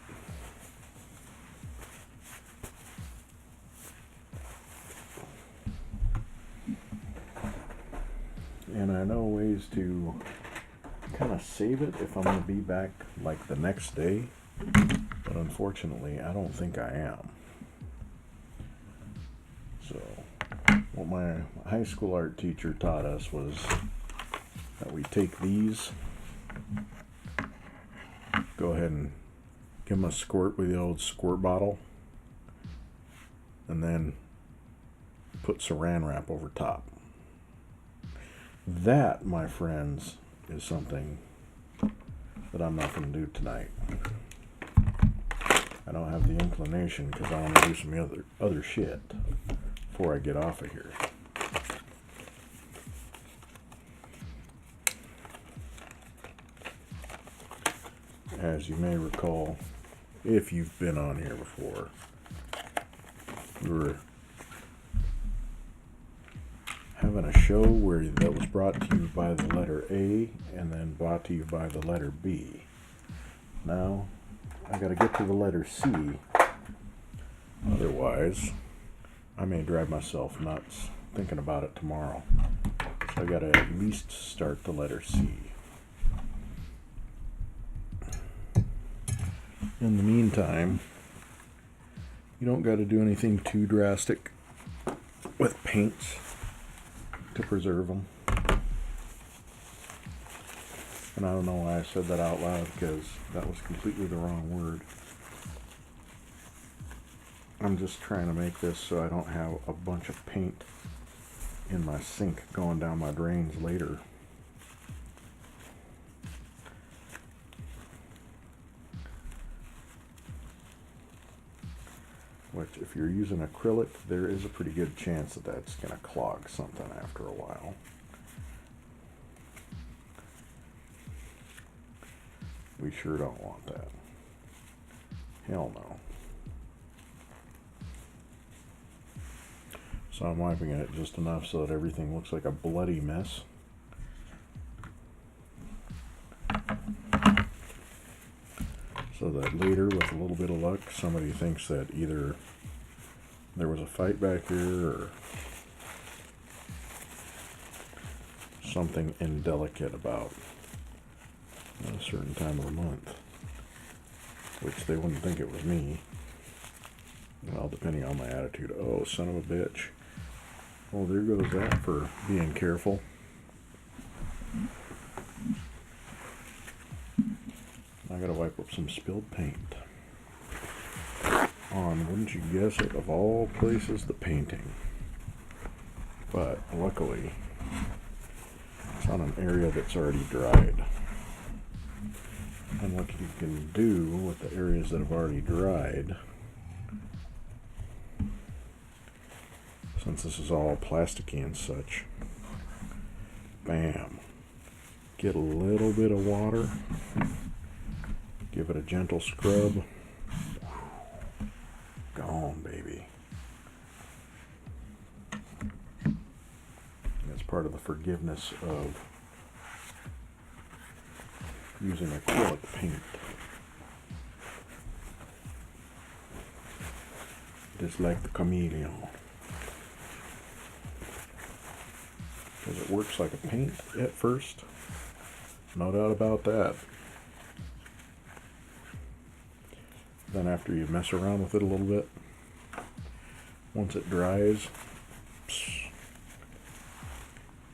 Speaker 1: And I know ways to kind of save it if I'm going to be back like the next day, but unfortunately I don't think I am. So what my high school art teacher taught us was that we take these, go ahead and give them a squirt with the old squirt bottle, and then put saran wrap over top. That, my friends, is something that I'm not going to do tonight. I don't have the inclination because I want to do some other shit before I get off of here. As you may recall, if you've been on here before, we were having a show where that was brought to you by the letter A and then brought to you by the letter B. Now, I gotta get to the letter C, otherwise I may drive myself nuts thinking about it tomorrow. So I gotta at least start the letter C. In the meantime, you don't gotta do anything too drastic with paints to preserve them. And I don't know why I said that out loud, because that was completely the wrong word. I'm just trying to make this so I don't have a bunch of paint in my sink going down my drains later. Which, if you're using acrylic, there is a pretty good chance that that's going to clog something after a while. We sure don't want that. Hell no. So I'm wiping it just enough so that everything looks like a bloody mess. So that later, with a little bit of luck, somebody thinks that either there was a fight back here or something indelicate about a certain time of the month, which they wouldn't think it was me. Well, depending on my attitude. Oh, son of a bitch. Well, there goes that for being careful. I gotta wipe up some spilled paint on, wouldn't you guess it, of all places, the painting. But luckily, it's on an area that's already dried. And what you can do with the areas that have already dried, since this is all plasticky and such, bam, get a little bit of water, give it a gentle scrub, gone, baby. That's part of the forgiveness of using acrylic paint. Just like the chameleon. Because it works like a paint at first. No doubt about that. Then after you mess around with it a little bit, once it dries,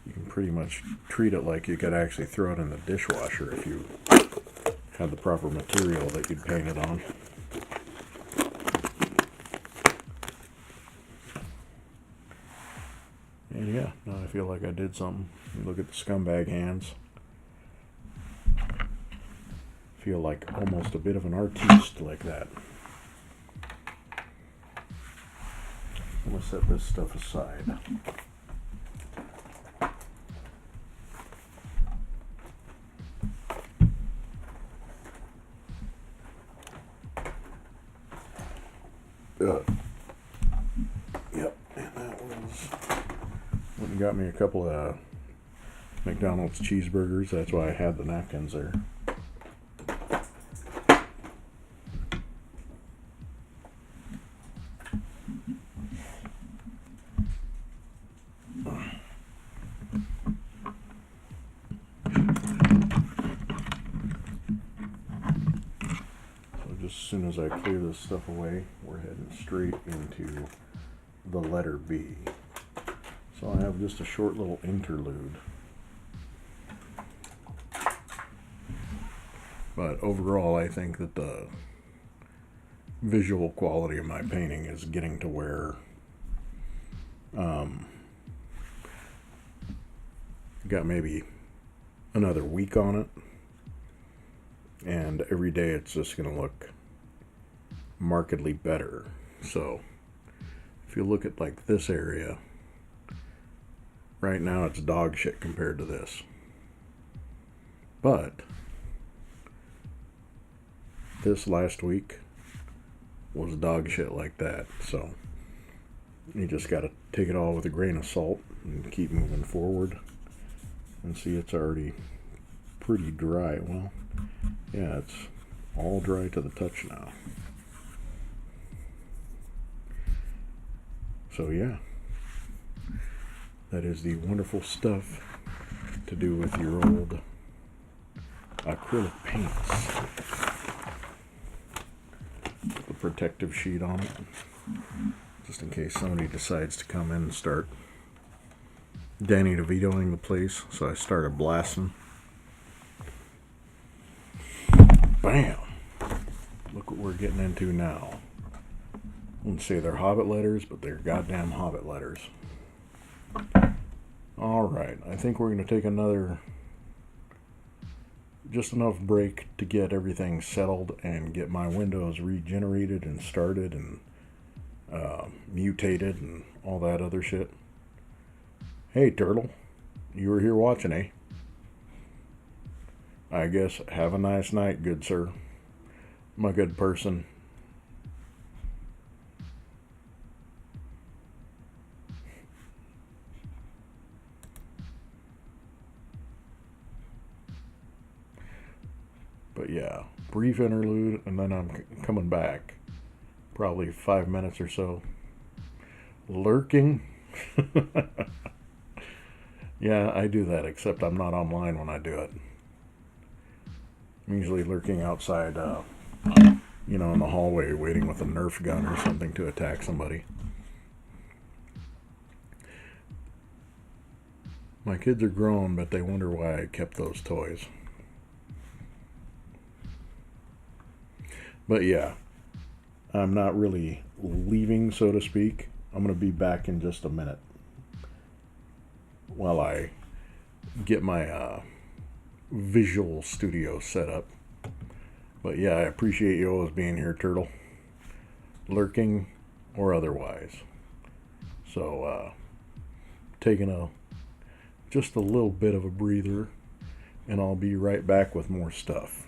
Speaker 1: you can pretty much treat it like you could actually throw it in the dishwasher if you had the proper material that you'd paint it on. And yeah, now I feel like I did something. You look at the scumbag hands. Feel like almost a bit of an artiste like that. I'm gonna set this stuff aside. Yep, and that was went and got me a couple of McDonald's cheeseburgers. That's why I had the napkins there. just as soon as I clear this stuff away, we're heading straight into the letter B. So I have just a short little interlude. But overall, I think that the visual quality of my painting is getting to where got maybe another week on it, and every day it's just going to look markedly better. So if you look at like this area, right now it's dog shit compared to this, but this last week was dog shit like that. So you just got to take it all with a grain of salt and keep moving forward. And see, it's already pretty dry. Well, yeah, it's all dry to the touch now. So yeah, that is the wonderful stuff to do with your old acrylic paints. Put the protective sheet on it, just in case somebody decides to come in and start Danny DeVitoing the place. So I started blasting. Bam! Look what we're getting into now. I wouldn't say they're Hobbit letters, but they're goddamn Hobbit letters. Alright, I think we're going to take another, just enough break to get everything settled and get my windows regenerated and started and mutated and all that other shit. Hey, Turtle, you were here watching, eh? I guess have a nice night, good sir. My good person. But yeah, brief interlude, and then I'm coming back. Probably 5 minutes or so. Lurking? Yeah, I do that, except I'm not online when I do it. I'm usually lurking outside, in the hallway, waiting with a Nerf gun or something to attack somebody. My kids are grown, but they wonder why I kept those toys. But yeah, I'm not really leaving, so to speak. I'm going to be back in just a minute while I get my visual studio set up. But yeah, I appreciate you always being here, Turtle. Lurking or otherwise. So, taking just a little bit of a breather, and I'll be right back with more stuff.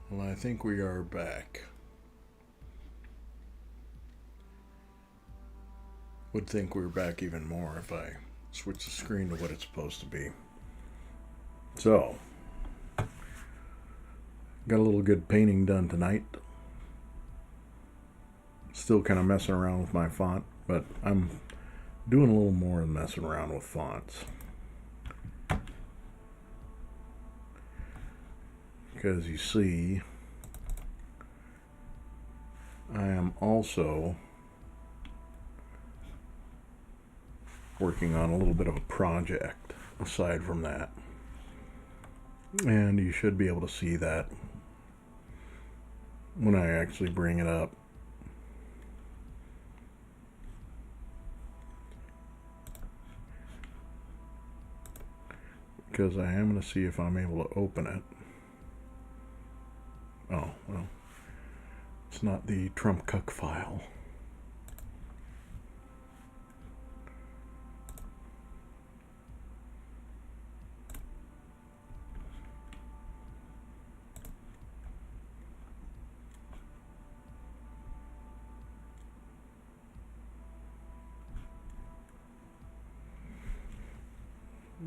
Speaker 1: Well, I think we are back. Would think we were back even more if I switch the screen to what it's supposed to be. So, got a little good painting done tonight. Still kind of messing around with my font, but I'm doing a little more than messing around with fonts. Because you see, I am also working on a little bit of a project aside from that. And you should be able to see that when I actually bring it up. Because I am going to see if I'm able to open it. Oh, well, it's not the Trump Cuck file.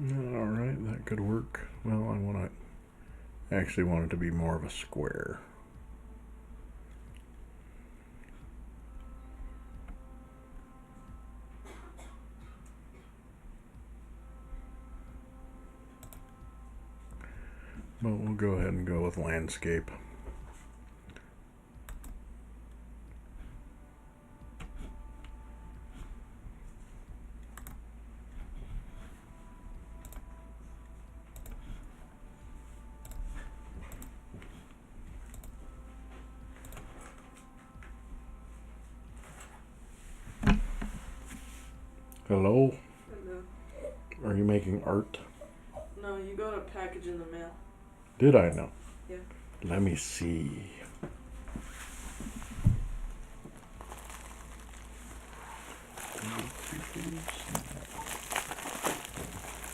Speaker 1: Alright, that could work. Well, I actually want it to be more of a square. But we'll go ahead and go with landscape. Hello?
Speaker 2: Hello.
Speaker 1: Are you making art?
Speaker 2: No, you got a package in the mail.
Speaker 1: Did I know?
Speaker 2: Yeah.
Speaker 1: Let me see.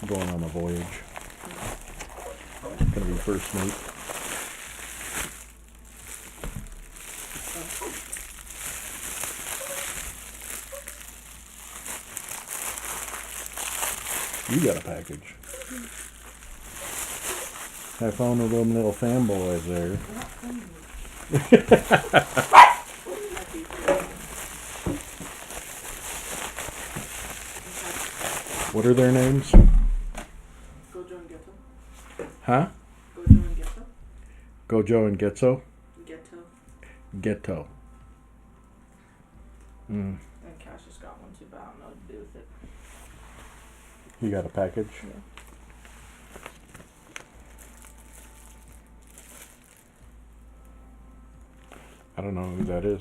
Speaker 1: Going on a voyage. Gonna be first mate. You got a package. I found one of them little fanboys there. What are their names?
Speaker 2: Gojo and Ghetto.
Speaker 1: Huh?
Speaker 2: Gojo and Ghetto.
Speaker 1: Gojo and Getzo?
Speaker 2: Ghetto.
Speaker 1: Ghetto.
Speaker 2: And Cash just got one too, but I don't know what to do with it.
Speaker 1: You got a package?
Speaker 2: Yeah.
Speaker 1: I don't know who that is.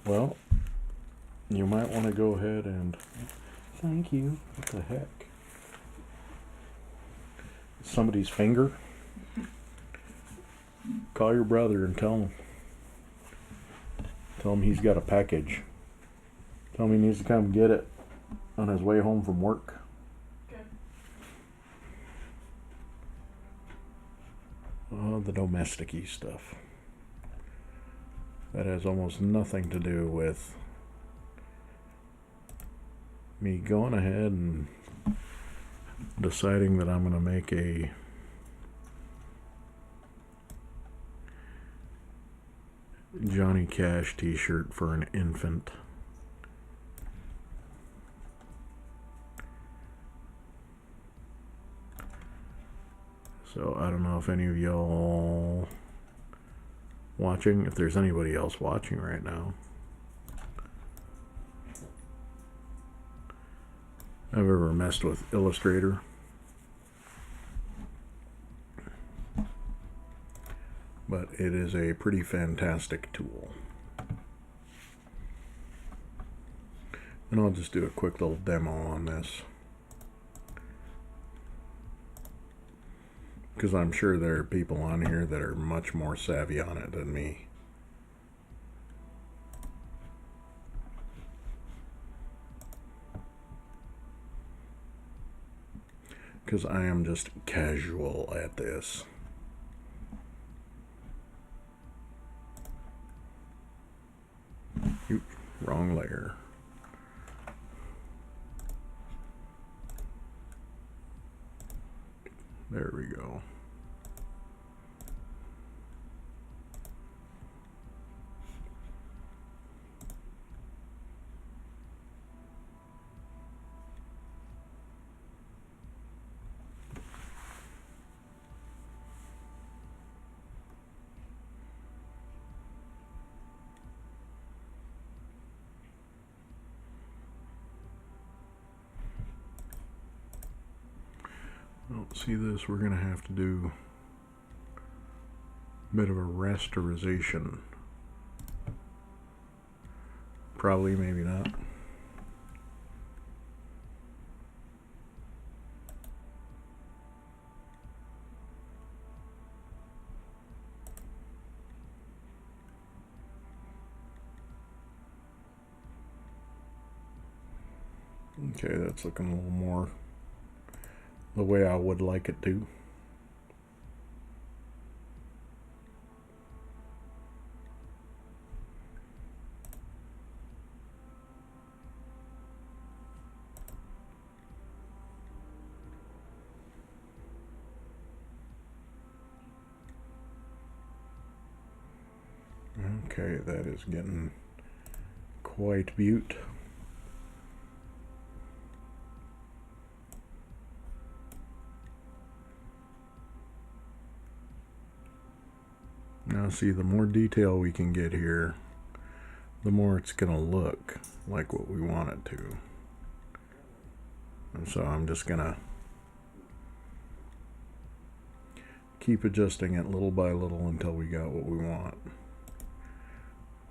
Speaker 1: Well, you might want to go ahead and... Thank you. What the heck? Somebody's finger? Call your brother and tell him he's got a package. Tell him he needs to come get it on his way home from work.
Speaker 2: Okay.
Speaker 1: Oh, the domestic-y stuff. That has almost nothing to do with me going ahead and deciding that I'm going to make a Johnny Cash t-shirt for an infant. So I don't know if any of y'all watching, if there's anybody else watching right now, I've ever messed with Illustrator. But it is a pretty fantastic tool. And I'll just do a quick little demo on this, because I'm sure there are people on here that are much more savvy on it than me. because I am just casual at this. Oops, wrong layer. There we go. Well, see this, we're going to have to do a bit of a rasterization. Probably, maybe not. Okay, that's looking a little more the way I would like it to. Okay, that is getting quite beaut. Now see, the more detail we can get here, the more it's going to look like what we want it to. And so I'm just going to keep adjusting it little by little until we got what we want.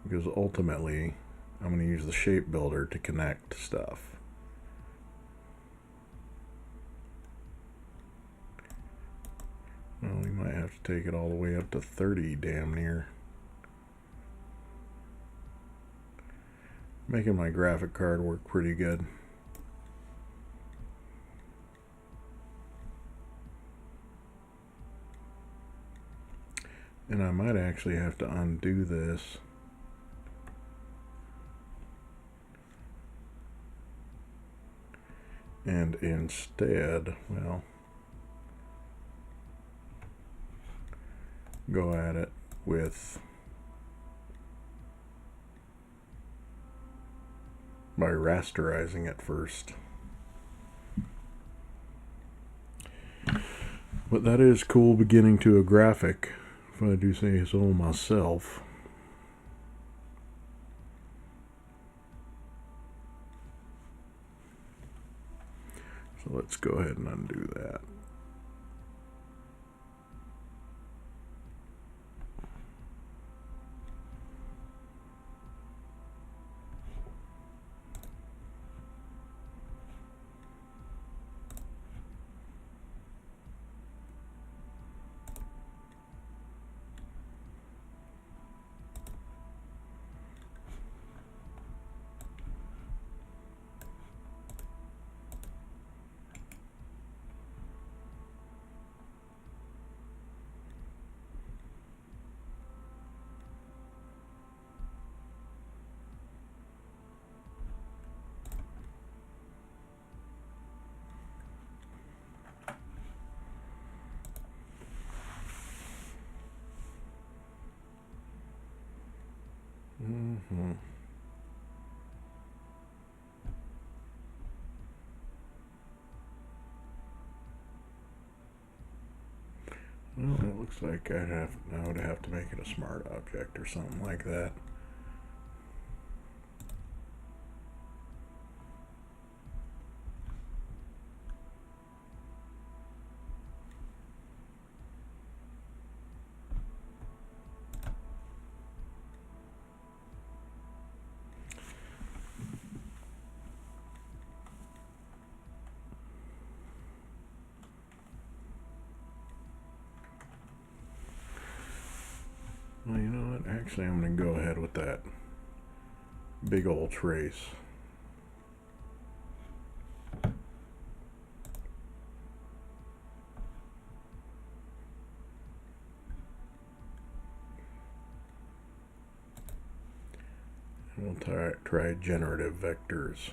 Speaker 1: Because ultimately, I'm going to use the shape builder to connect stuff. Well, we might have to take it all the way up to 30 damn near. Making my graphic card work pretty good. And I might actually have to undo this. And instead, well, go at it with by rasterizing it first. But that is cool beginning to a graphic, if I do say so myself. So let's go ahead and undo that. Well, it looks like I would have to make it a smart object or something like that. Well, you know what? Actually, I'm going to go ahead with that big old trace. We'll try generative vectors.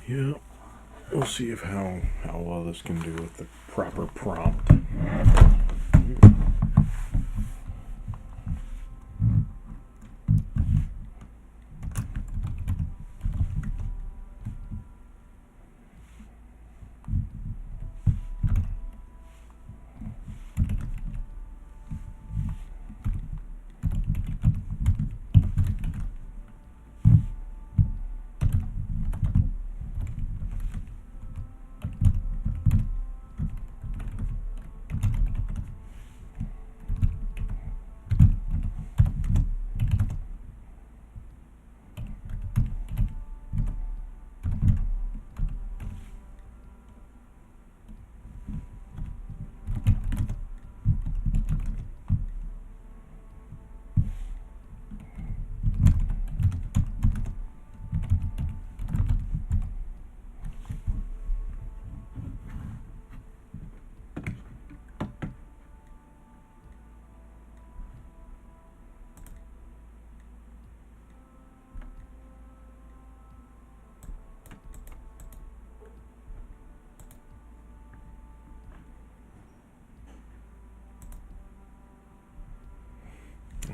Speaker 1: Yeah, we'll see if how well this can do with the proper prompt.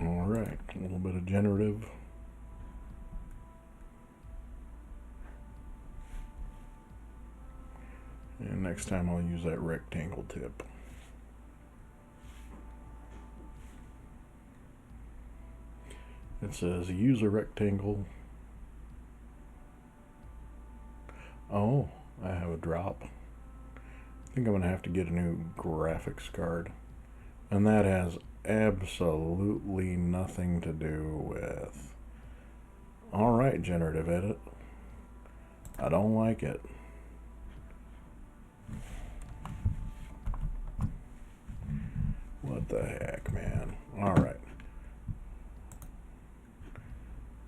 Speaker 1: Alright, a little bit of generative. And next time I'll use that rectangle tip. It says use a rectangle. Oh, I have a drop. I think I'm going to have to get a new graphics card. And that has absolutely nothing to do with... Alright, generative edit. I don't like it. What the heck, man. Alright.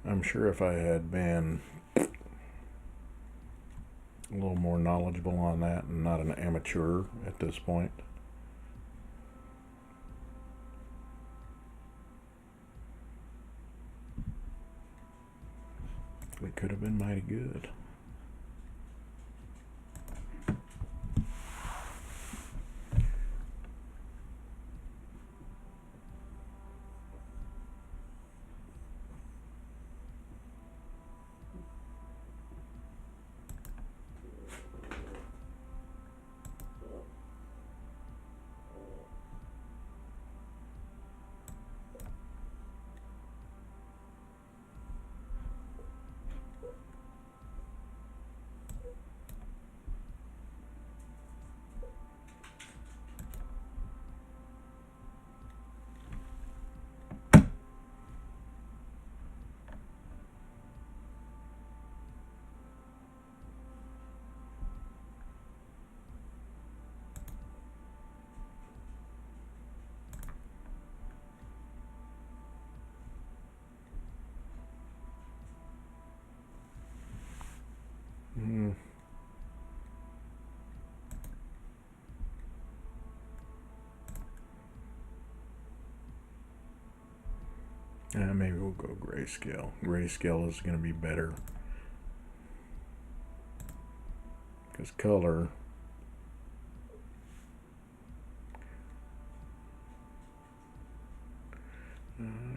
Speaker 1: I'm sure if I had been a little more knowledgeable on that and not an amateur at this point, it could have been mighty good. Maybe we'll go grayscale. Grayscale is going to be better. Because color...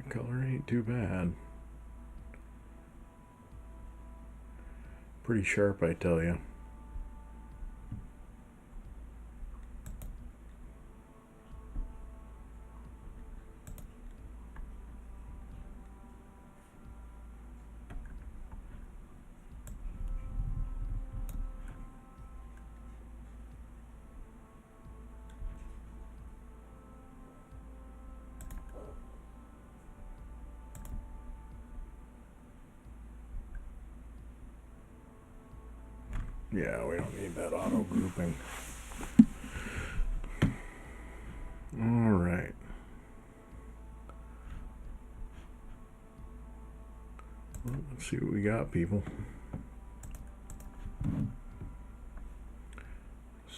Speaker 1: color ain't too bad. Pretty sharp, I tell you. Yeah, we don't need that auto grouping. All right. see what we got, people.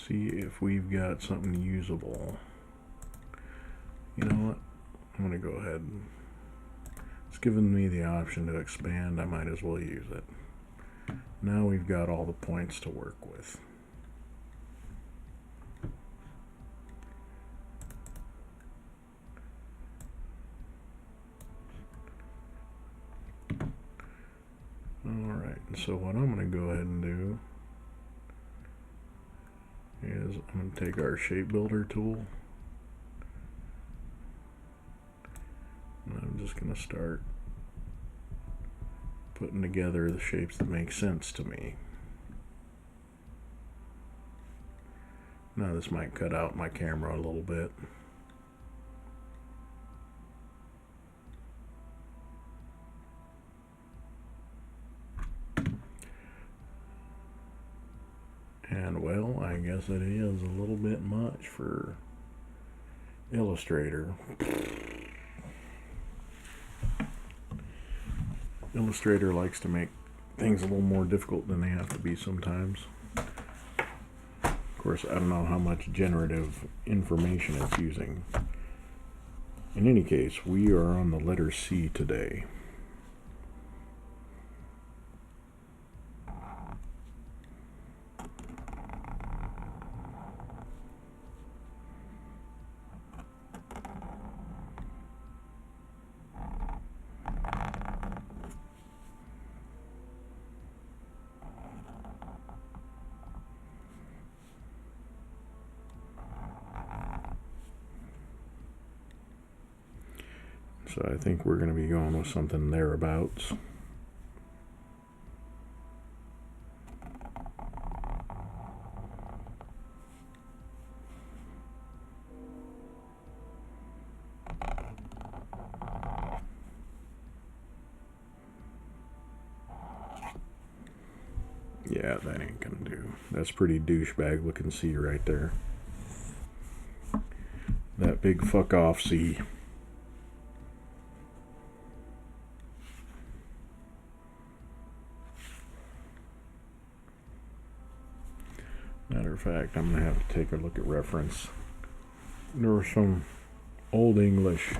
Speaker 1: See if we've got something usable. You know what? I'm going to go ahead. It's given me the option to expand. I might as well use it. Now we've got all the points to work with. Alright, so what I'm going to go ahead and do is I'm going to take our shape builder tool, and I'm just going to start putting together the shapes that make sense to me. Now this might cut out my camera a little bit. And well, I guess it is a little bit much for Illustrator. Illustrator likes to make things a little more difficult than they have to be sometimes. Of course, I don't know how much generative information it's using. In any case, we are on the letter C today. So I think we're going to be going with something thereabouts. Yeah, that ain't gonna do. That's pretty douchebag looking C right there. That big fuck off C. Matter of fact, I'm gonna have to take a look at reference. There are some Old English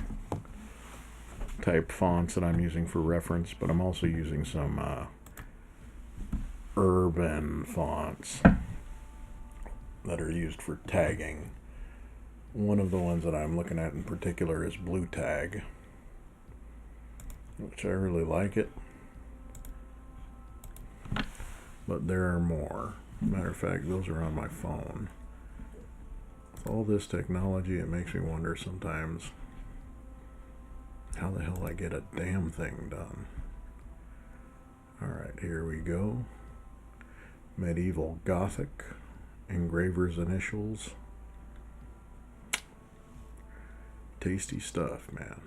Speaker 1: type fonts that I'm using for reference, but I'm also using some urban fonts that are used for tagging. One of the ones that I'm looking at in particular is Blue Tag, which I really like it, but there are more. Matter of fact, those are on my phone. With all this technology, it makes me wonder sometimes how the hell I get a damn thing done. Alright, here we go. Medieval Gothic, engraver's initials. Tasty stuff, man.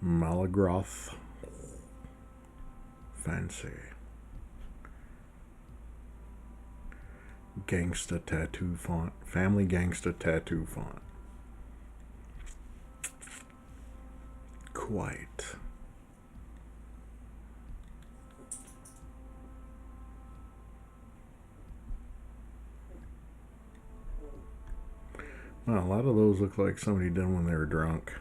Speaker 1: Malagroth. Fancy. Gangsta tattoo font. Family Gangsta tattoo font. Quite. Well, a lot of those look like somebody did when they were drunk.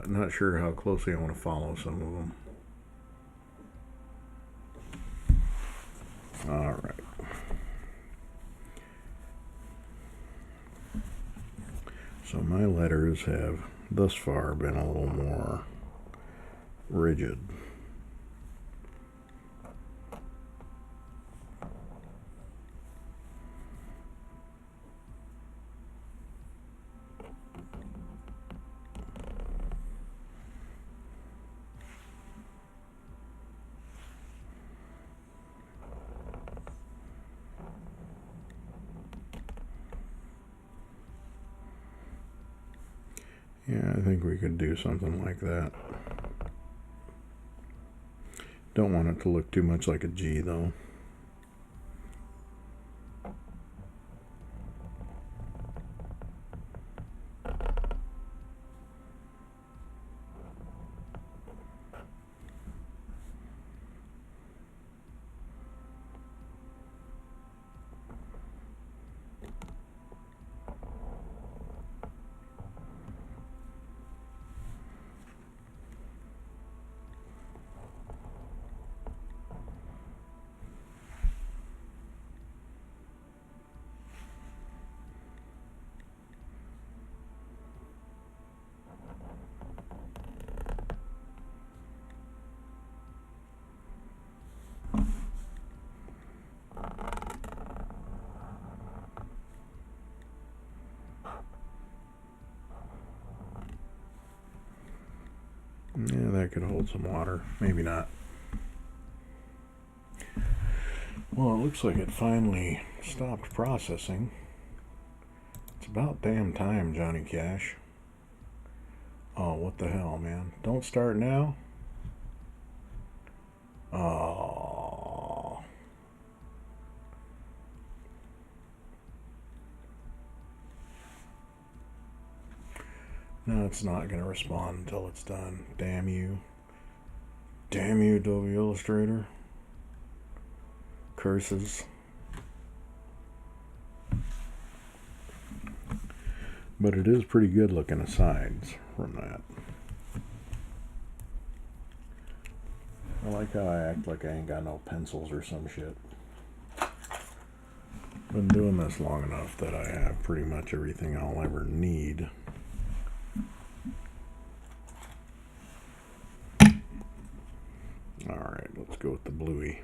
Speaker 1: Not sure how closely I want to follow some of them. All right. So my letters have thus far been a little more rigid. Yeah, I think we could do something like that. Don't want it to look too much like a G, though. Yeah, that could hold some water. Maybe not. Well, it looks like it finally stopped processing. It's about damn time, Johnny Cash. Oh, what the hell, man. Don't start now? Oh. No, it's not going to respond until it's done. Damn you. Damn you, Adobe Illustrator. Curses. But it is pretty good looking asides from that. I like how I act like I ain't got no pencils or some shit. Been doing this long enough that I have pretty much everything I'll ever need. Alright, let's go with the bluey.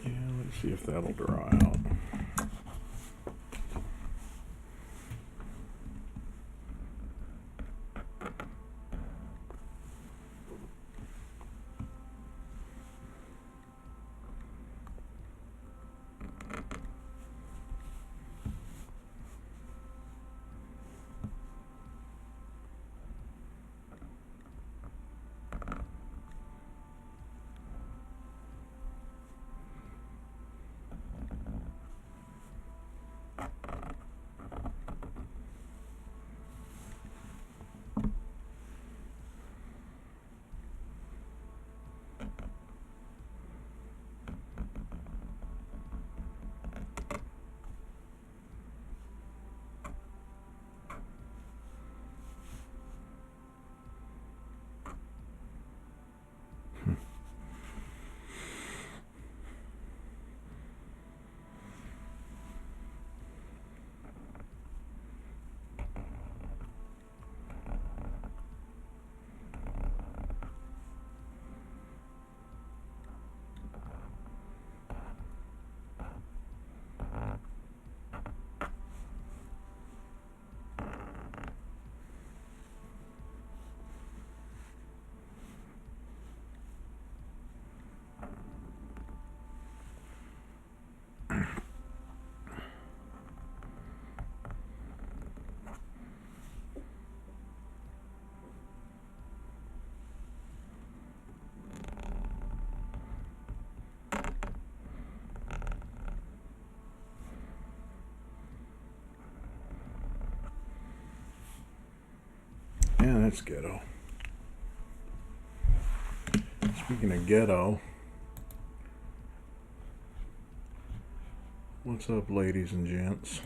Speaker 1: Yeah, let's see if that'll draw out. Yeah, that's ghetto. Speaking of ghetto, what's up, ladies and gents?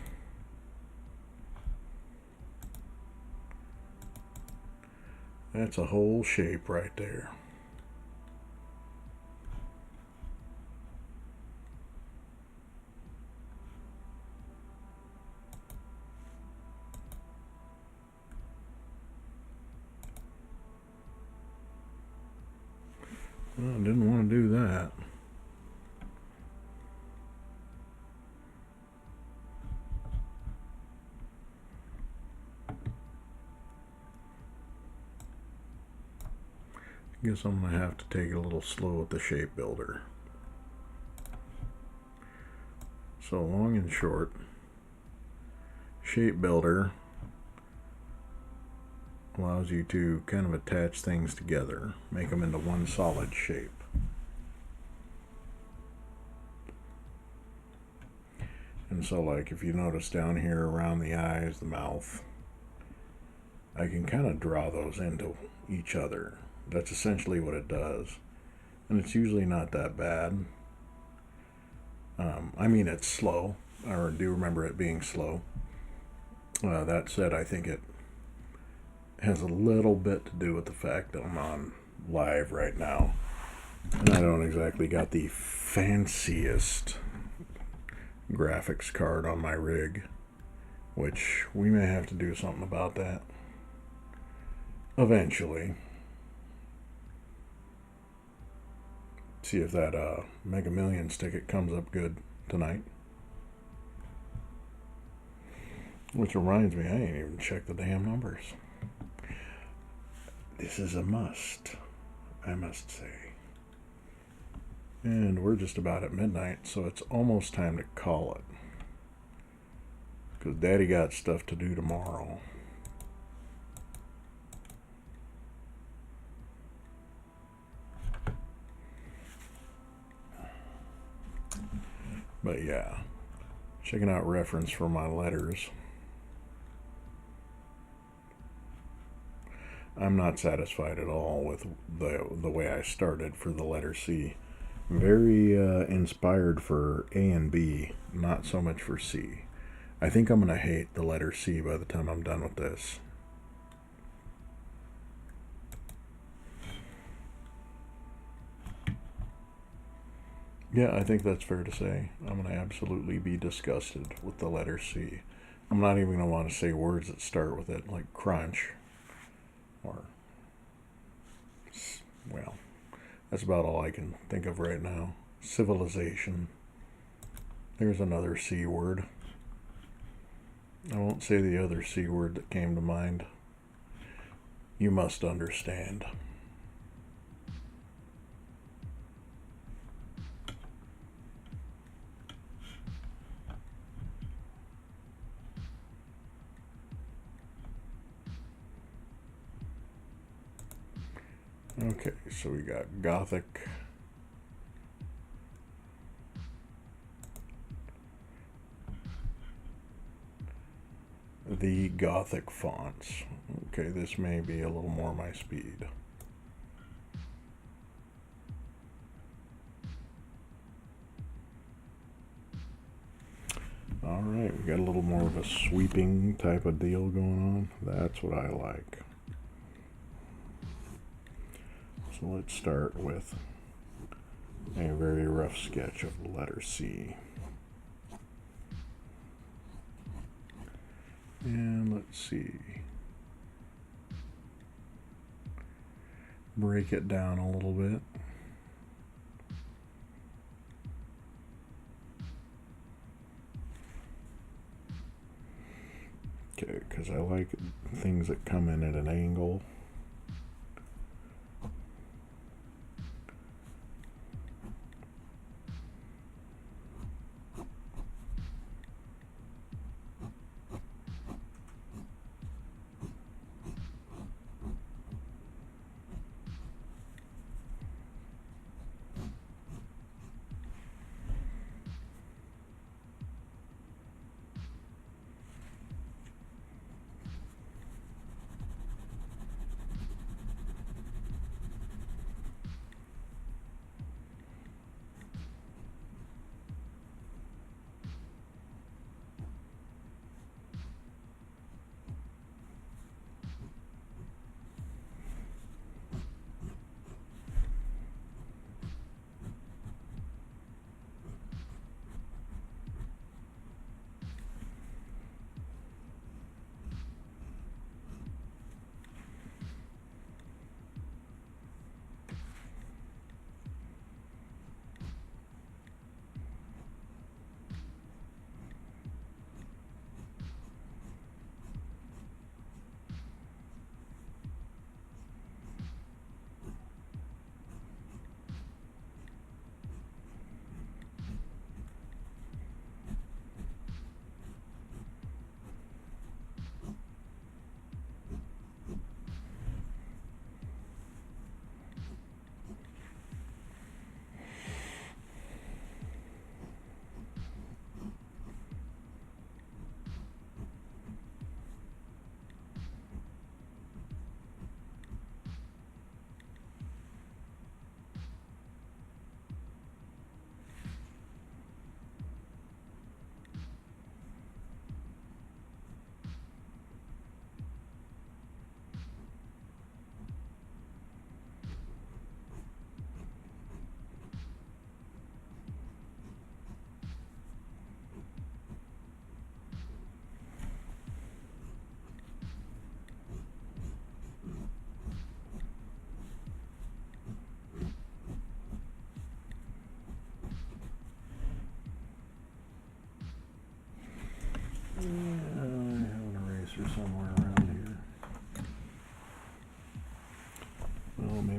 Speaker 1: That's a whole shape right there. Well, I didn't want to do that. I guess I'm going to have to take it a little slow with the shape builder. So long and short, shape builder allows you to kind of attach things together, make them into one solid shape. And so, like, if you notice down here around the eyes, the mouth, I can kind of draw those into each other. That's essentially what it does. And it's usually not that bad. I mean, it's slow. I do remember it being slow. That said, I think it has a little bit to do with the fact that I'm on live right now. And I don't exactly got the fanciest graphics card on my rig, which we may have to do something about that eventually. See if that Mega Millions ticket comes up good tonight. Which reminds me, I ain't even checked the damn numbers. This is a must, I must say. And we're just about at midnight, so it's almost time to call it. Because Daddy got stuff to do tomorrow. But yeah, checking out reference for my letters. I'm not satisfied at all with the way I started for the letter C. Very inspired for A and B, not so much for C. I think I'm going to hate the letter C by the time I'm done with this. Yeah, I think that's fair to say. I'm going to absolutely be disgusted with the letter C. I'm not even going to want to say words that start with it, like crunch. Or, well, that's about all I can think of right now. Civilization. There's another C word. I won't say the other C word that came to mind. You must understand. Okay, so we got Gothic. The Gothic fonts. Okay, this may be a little more my speed. Alright, we got a little more of a sweeping type of deal going on. That's what I like. So let's start with a very rough sketch of the letter C. And let's see. Break it down a little bit. Okay, because I like things that come in at an angle.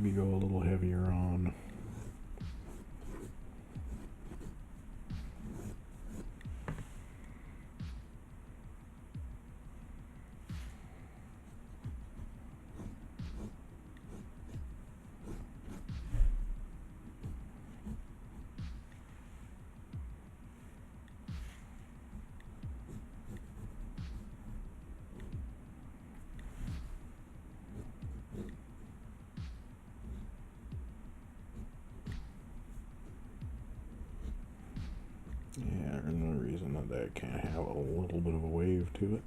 Speaker 1: Maybe go a little heavier on. Yeah, there's no reason that that can't have a little bit of a wave to it.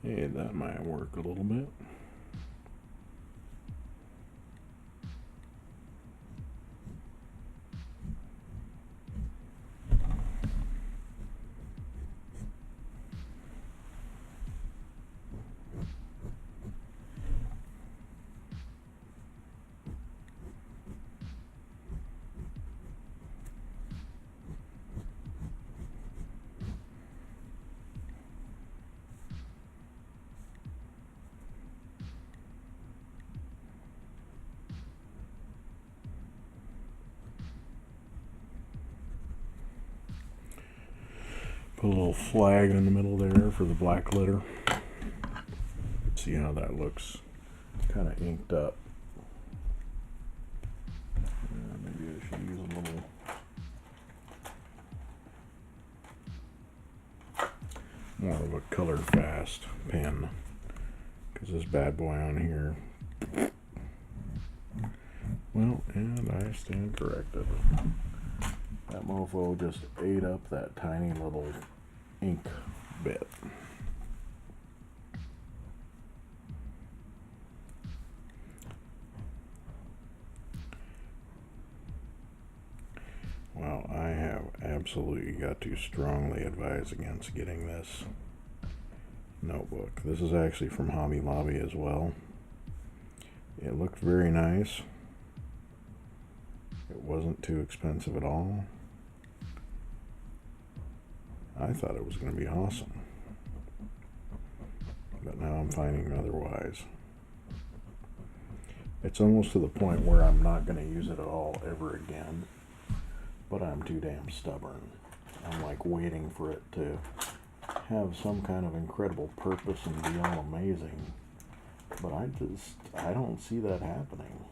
Speaker 1: Hey, that might work a little bit. Put a little flag in the middle there for the black glitter. See how that looks kind of inked up. Maybe I should use a little more of a color fast pen, because this bad boy on here, well, and I stand corrected. That mofo just ate up that tiny little ink bit. Well, I have absolutely got to strongly advise against getting this notebook. This is actually from Hobby Lobby as well. It looked very nice. It wasn't too expensive at all. I thought it was going to be awesome, but now I'm finding otherwise. It's almost to the point where I'm not going to use it at all ever again, but I'm too damn stubborn. I'm like waiting for it to have some kind of incredible purpose and be all amazing, but I don't see that happening.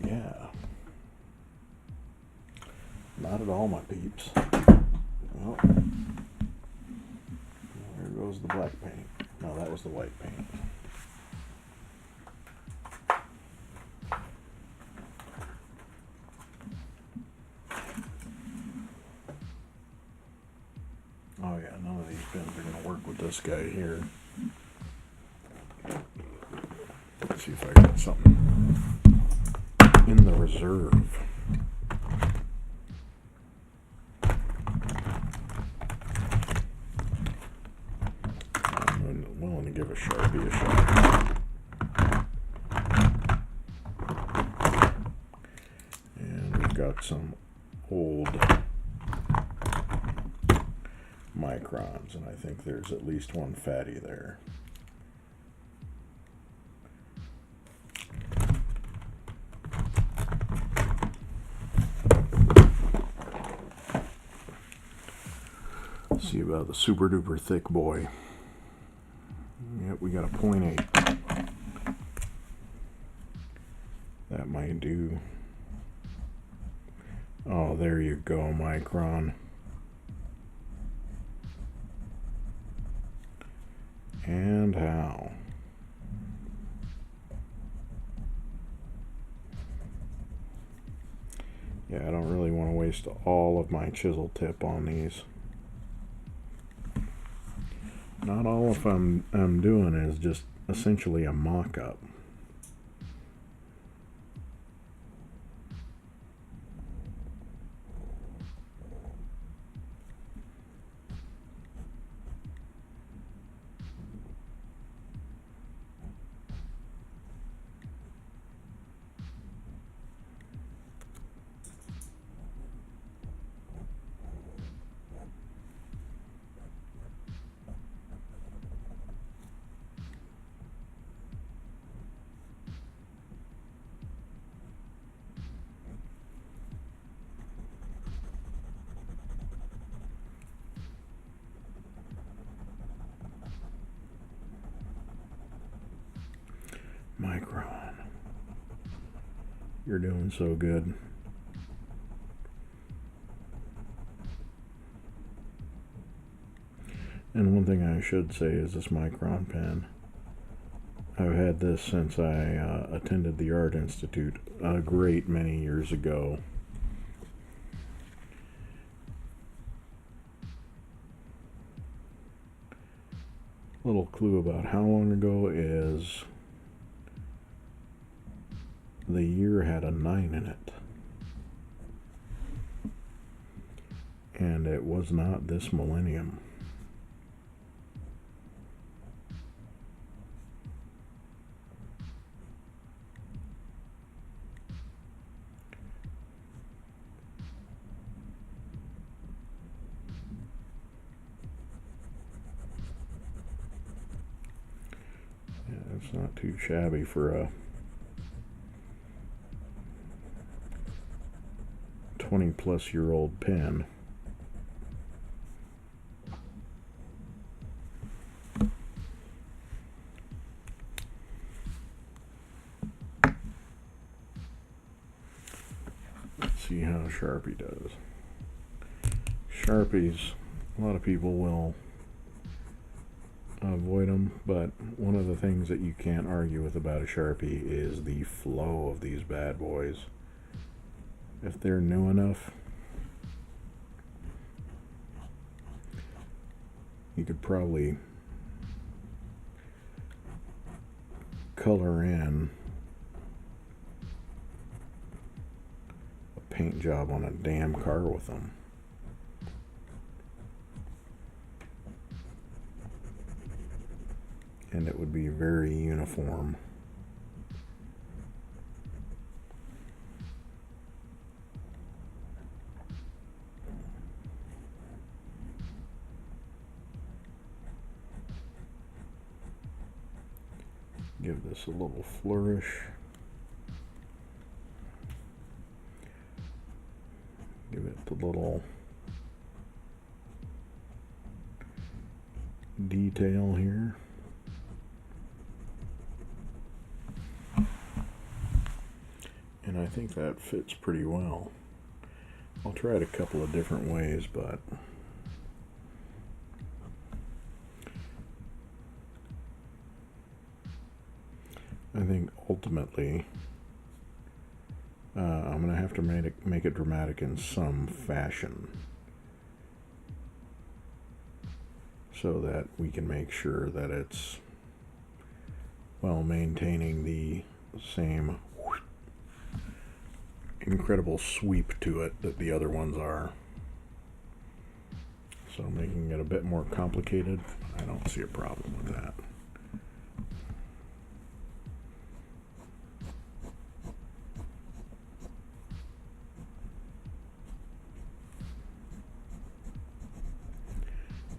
Speaker 1: Yeah. Not at all, my peeps. Well, there goes the black paint. No, that was the white paint. Oh yeah, none of these pens are going to work with this guy here. Let's see if I got something in the reserve. I'm willing to give a Sharpie a shot. And we've got some old microns, and I think there's at least one fatty there. Let's see about the super duper thick boy. Yep, we got a 0.8. That might do. Oh, there you go, micron. And how? Yeah, I don't really want to waste all of my chisel tip on these. Not all of I'm doing is just essentially a mock-up. Micron. You're doing so good. And one thing I should say is this Micron pen. I've had this since I attended the Art Institute a great many years ago. Little clue about how long ago is the year had a 9 in it. And it was not this millennium. Yeah, it's not too shabby for a 20-plus-year-old pen. Let's see how Sharpie does. Sharpies, a lot of people will avoid them, but one of the things that you can't argue with about a Sharpie is the flow of these bad boys. If they're new enough, you could probably color in a paint job on a damn car with them. And it would be very uniform. Give this a little flourish. Give it the little detail here. And I think that fits pretty well. I'll try it a couple of different ways, but I think ultimately I'm going to have to make it dramatic in some fashion so that we can make sure that it's, well, maintaining the same incredible sweep to it that the other ones are. So making it a bit more complicated, I don't see a problem with that.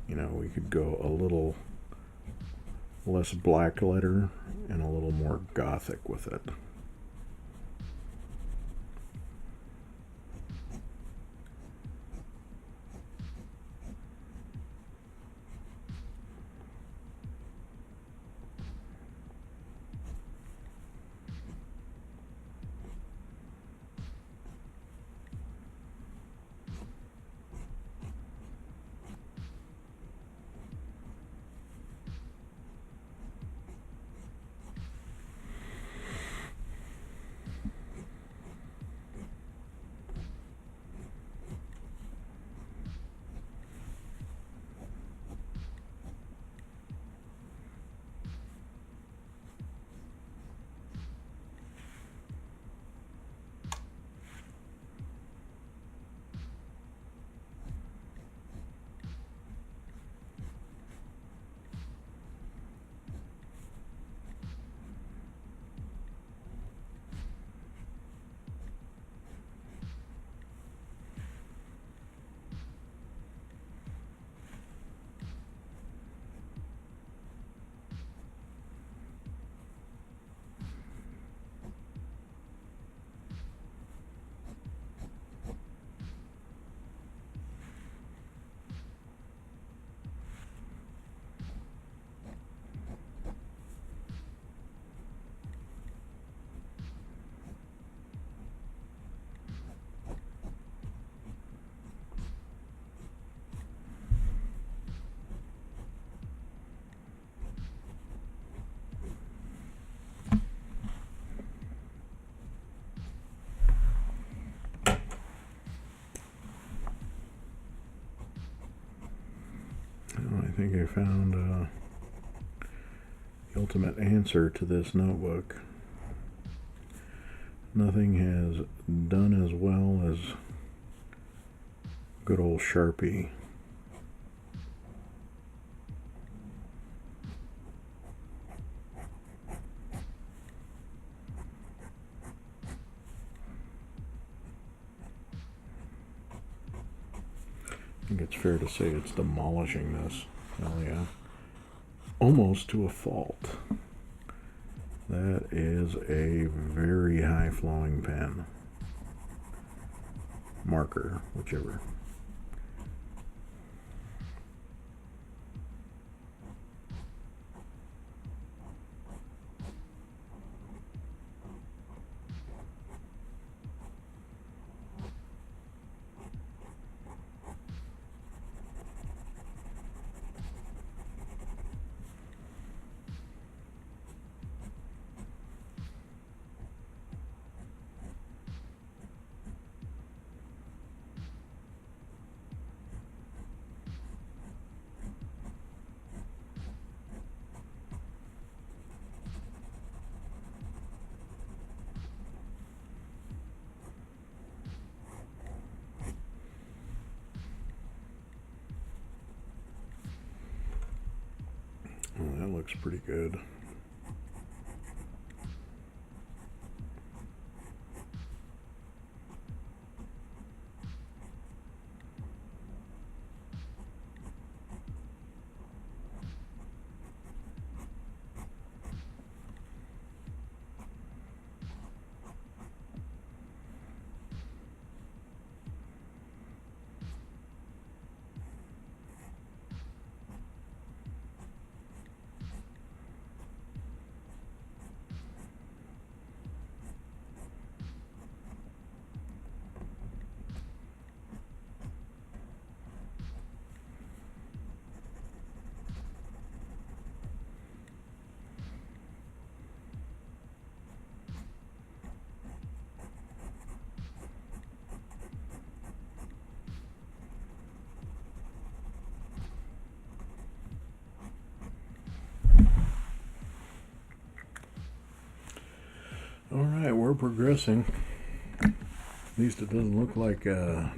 Speaker 1: You know, we could go a little less black letter and a little more gothic with it. I think I found the ultimate answer to this notebook. Nothing has done as well as good old Sharpie. I think it's fair to say it's demolishing this. Hell yeah. Almost to a fault. That is a very high flowing pen. Marker, whichever. Oh, that looks pretty good. Alright, we're progressing. At least it doesn't look like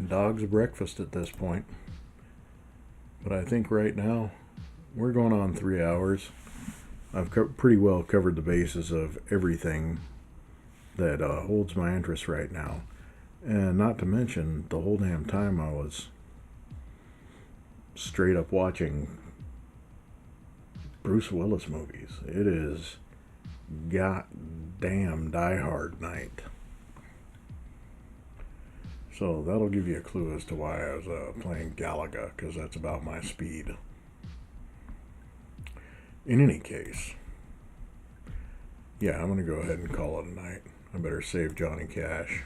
Speaker 1: dog's breakfast at this point. But I think right now we're going on 3 hours. I've pretty well covered the bases of everything that holds my interest right now. And not to mention, the whole damn time I was straight up watching Bruce Willis movies. It is goddamn Die Hard night. So that'll give you a clue as to why I was playing Galaga, because that's about my speed. In any case, yeah, I'm going to go ahead and call it a night. I better save Johnny Cash.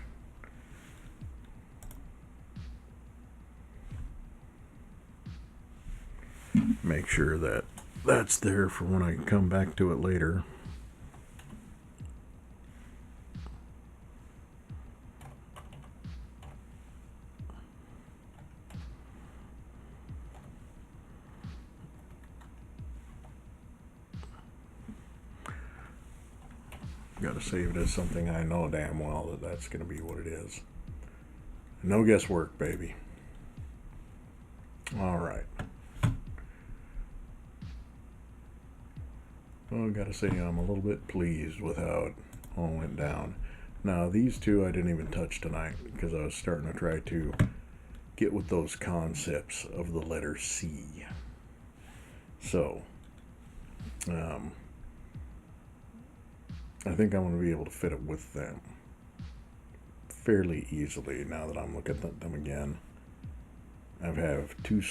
Speaker 1: Make sure that that's there for when I come back to it later. Got to save it as something I know damn well that that's going to be what it is. No guesswork, baby. All right. Well, I got to say I'm a little bit pleased with how it all went down. Now, these two I didn't even touch tonight because I was starting to try to get with those concepts of the letter C. So, I think I'm going to be able to fit it with them fairly easily now that I'm looking at them again. I have two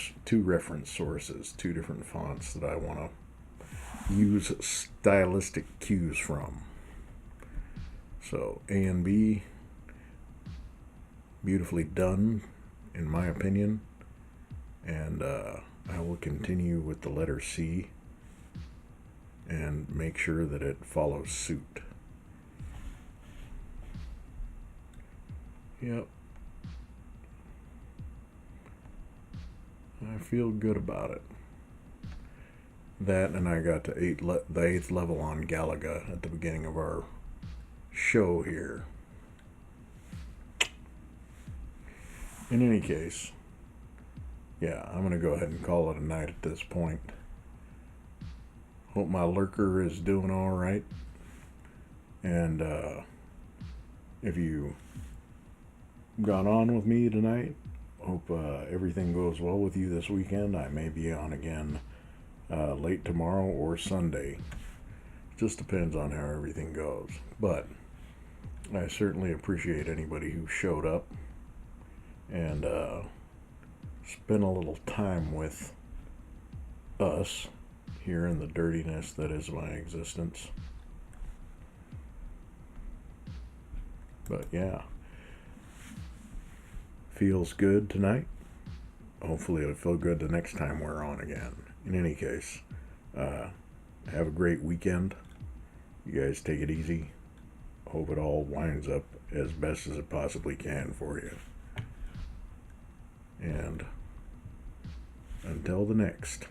Speaker 1: reference sources, two different fonts that I want to use stylistic cues from. So A and B, beautifully done in my opinion, and I will continue with the letter C and make sure that it follows suit. Yep, I feel good about it. That, and I got to the 8th level on Galaga at the beginning of our show here. In any case, yeah, I'm going to go ahead and call it a night at this point. Hope my lurker is doing all right. And if you got on with me tonight, hope everything goes well with you this weekend. I may be on again late tomorrow or Sunday. Just depends on how everything goes. But I certainly appreciate anybody who showed up and spent a little time with us here in the dirtiness that is my existence. But yeah, feels good tonight. Hopefully it'll feel good the next time we're on again. In any case, have a great weekend. You guys take it easy. Hope it all winds up as best as it possibly can for you. And until the next.